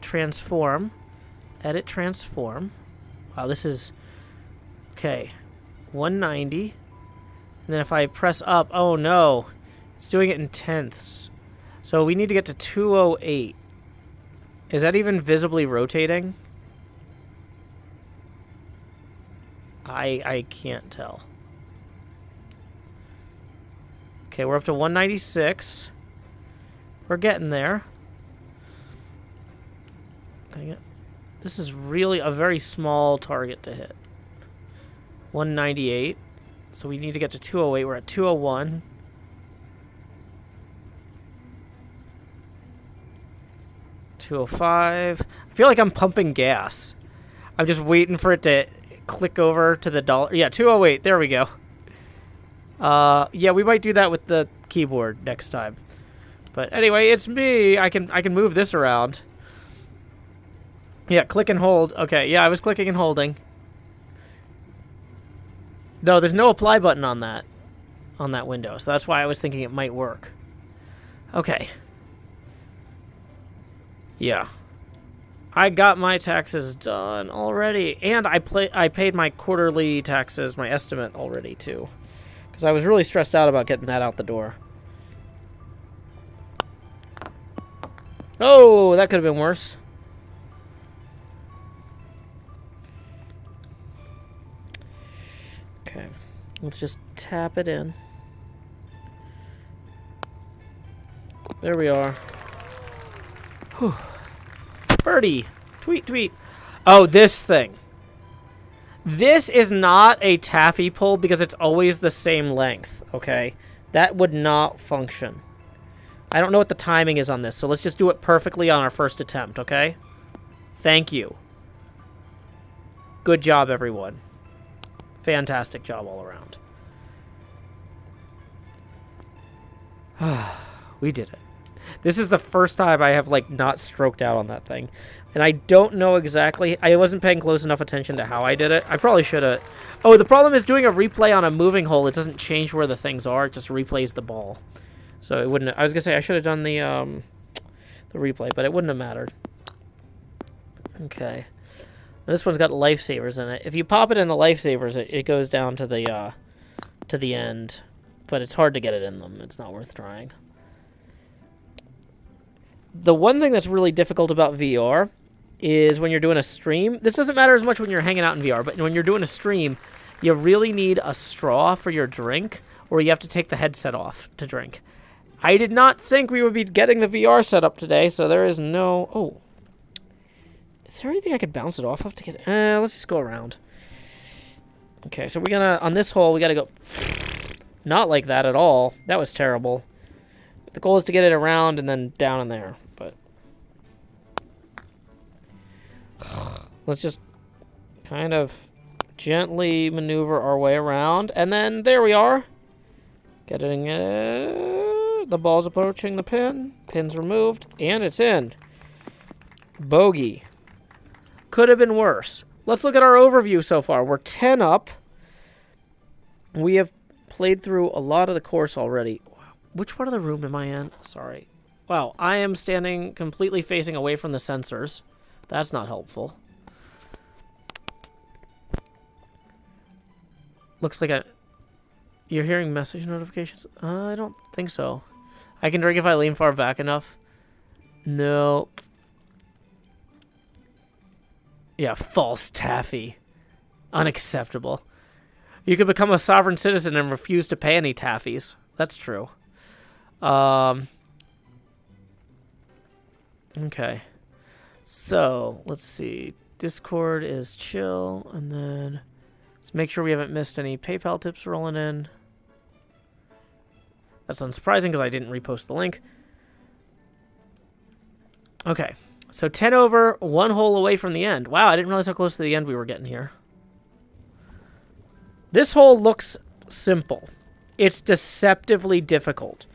Transform. Edit, transform. Wow, this is... Okay. 190. And then if I press up... Oh, no. It's doing it in tenths. So we need to get to 208. Is that even visibly rotating? I can't tell. Okay, we're up to 196. We're getting there. Dang it. This is really a very small target to hit. 198. So we need to get to 208. We're at 201. $205. I feel like I'm pumping gas. I'm just waiting for it to click over to the dollar. Yeah, 208. There we go. Yeah, we might do that with the keyboard next time. But anyway, it's me. I can move this around. Yeah, click and hold. Okay, yeah, I was clicking and holding. No, there's no apply button on that window, so that's why I was thinking it might work. Okay. Yeah. I got my taxes done already, and I paid my quarterly taxes, my estimate already too. Because I was really stressed out about getting that out the door. Oh, that could have been worse. Okay, let's just tap it in. There we are. Whew. Birdie. Tweet, tweet. Oh, this thing. This is not a taffy pull because it's always the same length, okay? That would not function. I don't know what the timing is on this, so let's just do it perfectly on our first attempt, okay? Thank you. Good job, everyone. Fantastic job all around. We did it. This is the first time I have, like, not stroked out on that thing. And I don't know exactly... I wasn't paying close enough attention to how I did it. I probably should have... Oh, the problem is doing a replay on a moving hole. It doesn't change where the things are. It just replays the ball. So it wouldn't... I was going to say I should have done the replay, but it wouldn't have mattered. Okay. This one's got lifesavers in it. If you pop it in the lifesavers, it goes down to the end. But it's hard to get it in them. It's not worth trying. The one thing that's really difficult about VR is when you're doing a stream. This doesn't matter as much when you're hanging out in VR, but when you're doing a stream, you really need a straw for your drink, or you have to take the headset off to drink. I did not think we would be getting the VR set up today, so there is no... Oh. Is there anything I could bounce it off of to get... let's just go around. Okay, so we're gonna... On this hole, we gotta go... Not like that at all. That was terrible. The goal is to get it around and then down in there, but... Let's just kind of gently maneuver our way around, and then there we are. Getting it. The ball's approaching the pin. Pin's removed, and it's in. Bogey. Could have been worse. Let's look at our overview so far. We're 10 up. We have played through a lot of the course already. Which part of the room am I in? Sorry. Wow, I am standing completely facing away from the sensors. That's not helpful. Looks like you're hearing message notifications? I don't think so. I can drink if I lean far back enough. No. Yeah, false taffy. Unacceptable. You could become a sovereign citizen and refuse to pay any taffies. That's true. Okay. So, let's see. Discord is chill, and then let's make sure we haven't missed any PayPal tips rolling in. That's unsurprising because I didn't repost the link. Okay. So 10 over, one hole away from the end. Wow, I didn't realize how close to the end we were getting here. This hole looks simple. It's deceptively difficult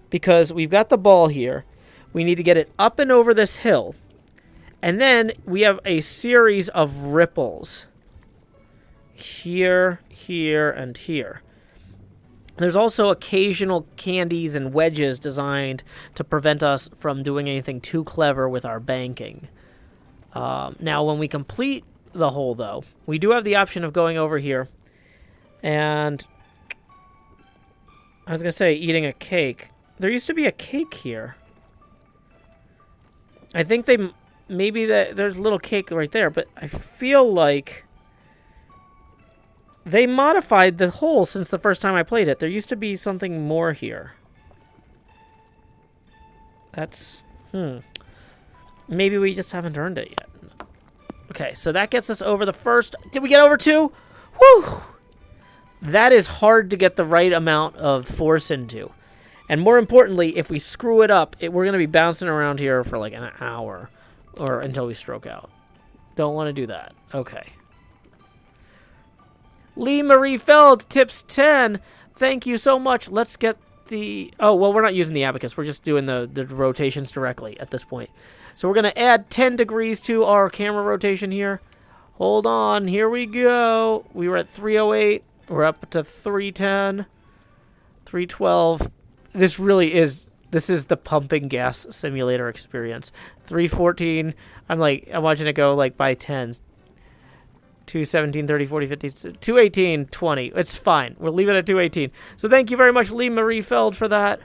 because we've got the ball here. We need to get it up and over this hill. And then we have a series of ripples. Here, here, and here. There's also occasional candies and wedges designed to prevent us from doing anything too clever with our banking. Now, when we complete the hole, though, we do have the option of going over here and... I was going to say eating a cake. There used to be a cake here. I think they... Maybe there's a little cake right there, but I feel like... They modified the hole since the first time I played it. There used to be something more here. That's... Maybe we just haven't earned it yet. Okay, so that gets us over the first... Did we get over 2? Woo! That is hard to get the right amount of force into. And more importantly, if we screw it up, we're going to be bouncing around here for like an hour. Or until we stroke out. Don't want to do that. Okay. Lee Marie Feld tips 10. Thank you so much. Let's get the... Oh, well, we're not using the abacus. We're just doing the rotations directly at this point. So we're going to add 10 degrees to our camera rotation here. Hold on. Here we go. We were at 308. We're up to 310. 312. This really is... This is the pumping gas simulator experience. 314. I'm watching it go like by 10s. 217, 30, 40, 50, 218, 20. It's fine. We'll leave it at 218. So thank you very much, Lee Marie Feld, for that.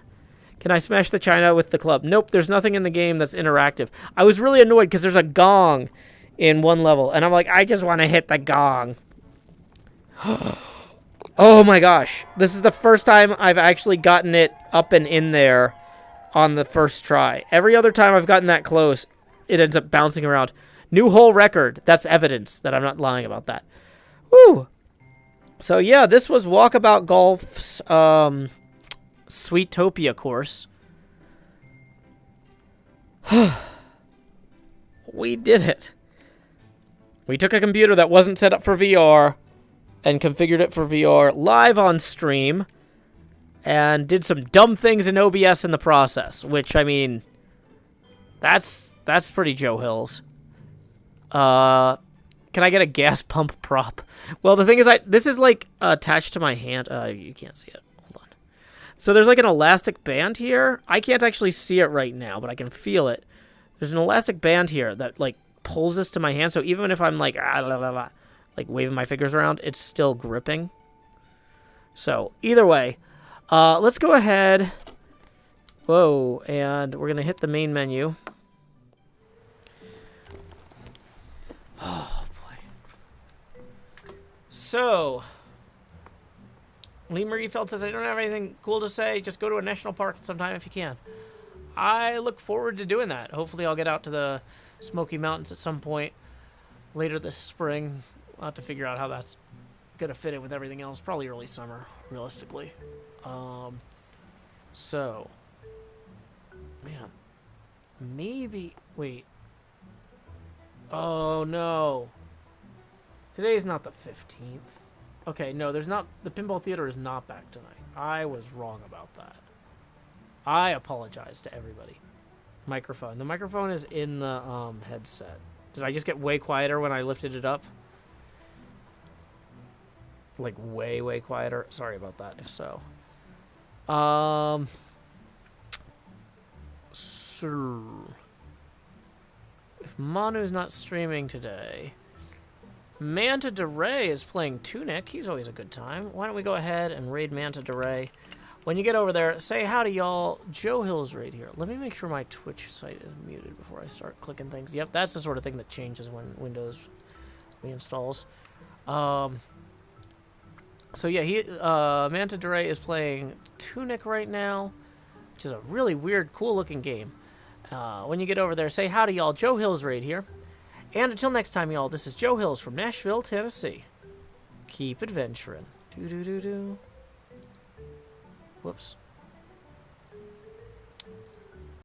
Can I smash the china with the club? Nope, there's nothing in the game that's interactive. I was really annoyed because there's a gong in one level. And I'm like, I just want to hit the gong. Oh my gosh. This is the first time I've actually gotten it up and in there on the first try. Every other time I've gotten that close, it ends up bouncing around. New hole record. That's evidence that I'm not lying about that. Woo! So yeah, this was Walkabout Golf's Sweetopia course. We did it. We took a computer that wasn't set up for VR and configured it for VR live on stream and did some dumb things in OBS in the process, which, I mean, that's pretty Joe Hills. Can I get a gas pump prop? Well, the thing is, this is, like, attached to my hand. You can't see it. Hold on. So there's, like, an elastic band here. I can't actually see it right now, but I can feel it. There's an elastic band here that, like, pulls this to my hand, so even if I'm, like, like, waving my fingers around, it's still gripping. So, either way, let's go ahead. Whoa, and we're going to hit the main menu. Oh, boy. So, Lee Mariefeld says, I don't have anything cool to say. Just go to a national park sometime if you can. I look forward to doing that. Hopefully I'll get out to the Smoky Mountains at some point later this spring. I'll have to figure out how that's going to fit in with everything else. Probably early summer, realistically. So, man, maybe, wait. Oh, no. Today's not the 15th. Okay, no, there's not, the Pinball Theater is not back tonight. I was wrong about that. I apologize to everybody. Microphone. The microphone is in the headset. Did I just get way quieter when I lifted it up? Like way, way quieter? Sorry about that, if so. So, if Manu's not streaming today, Manta DeRay is playing Tunic. He's always a good time. Why don't we go ahead and raid Manta DeRay? When you get over there, say howdy, y'all. Joe Hill's right here. Let me make sure my Twitch site is muted before I start clicking things. Yep, that's the sort of thing that changes when Windows reinstalls. So yeah, Manta DeRay is playing Tunic right now, which is a really weird, cool-looking game. When you get over there, say howdy, y'all. Joe Hill's right here. And until next time, y'all, this is Joe Hills from Nashville, Tennessee. Keep adventuring. Do-do-do-do. Whoops.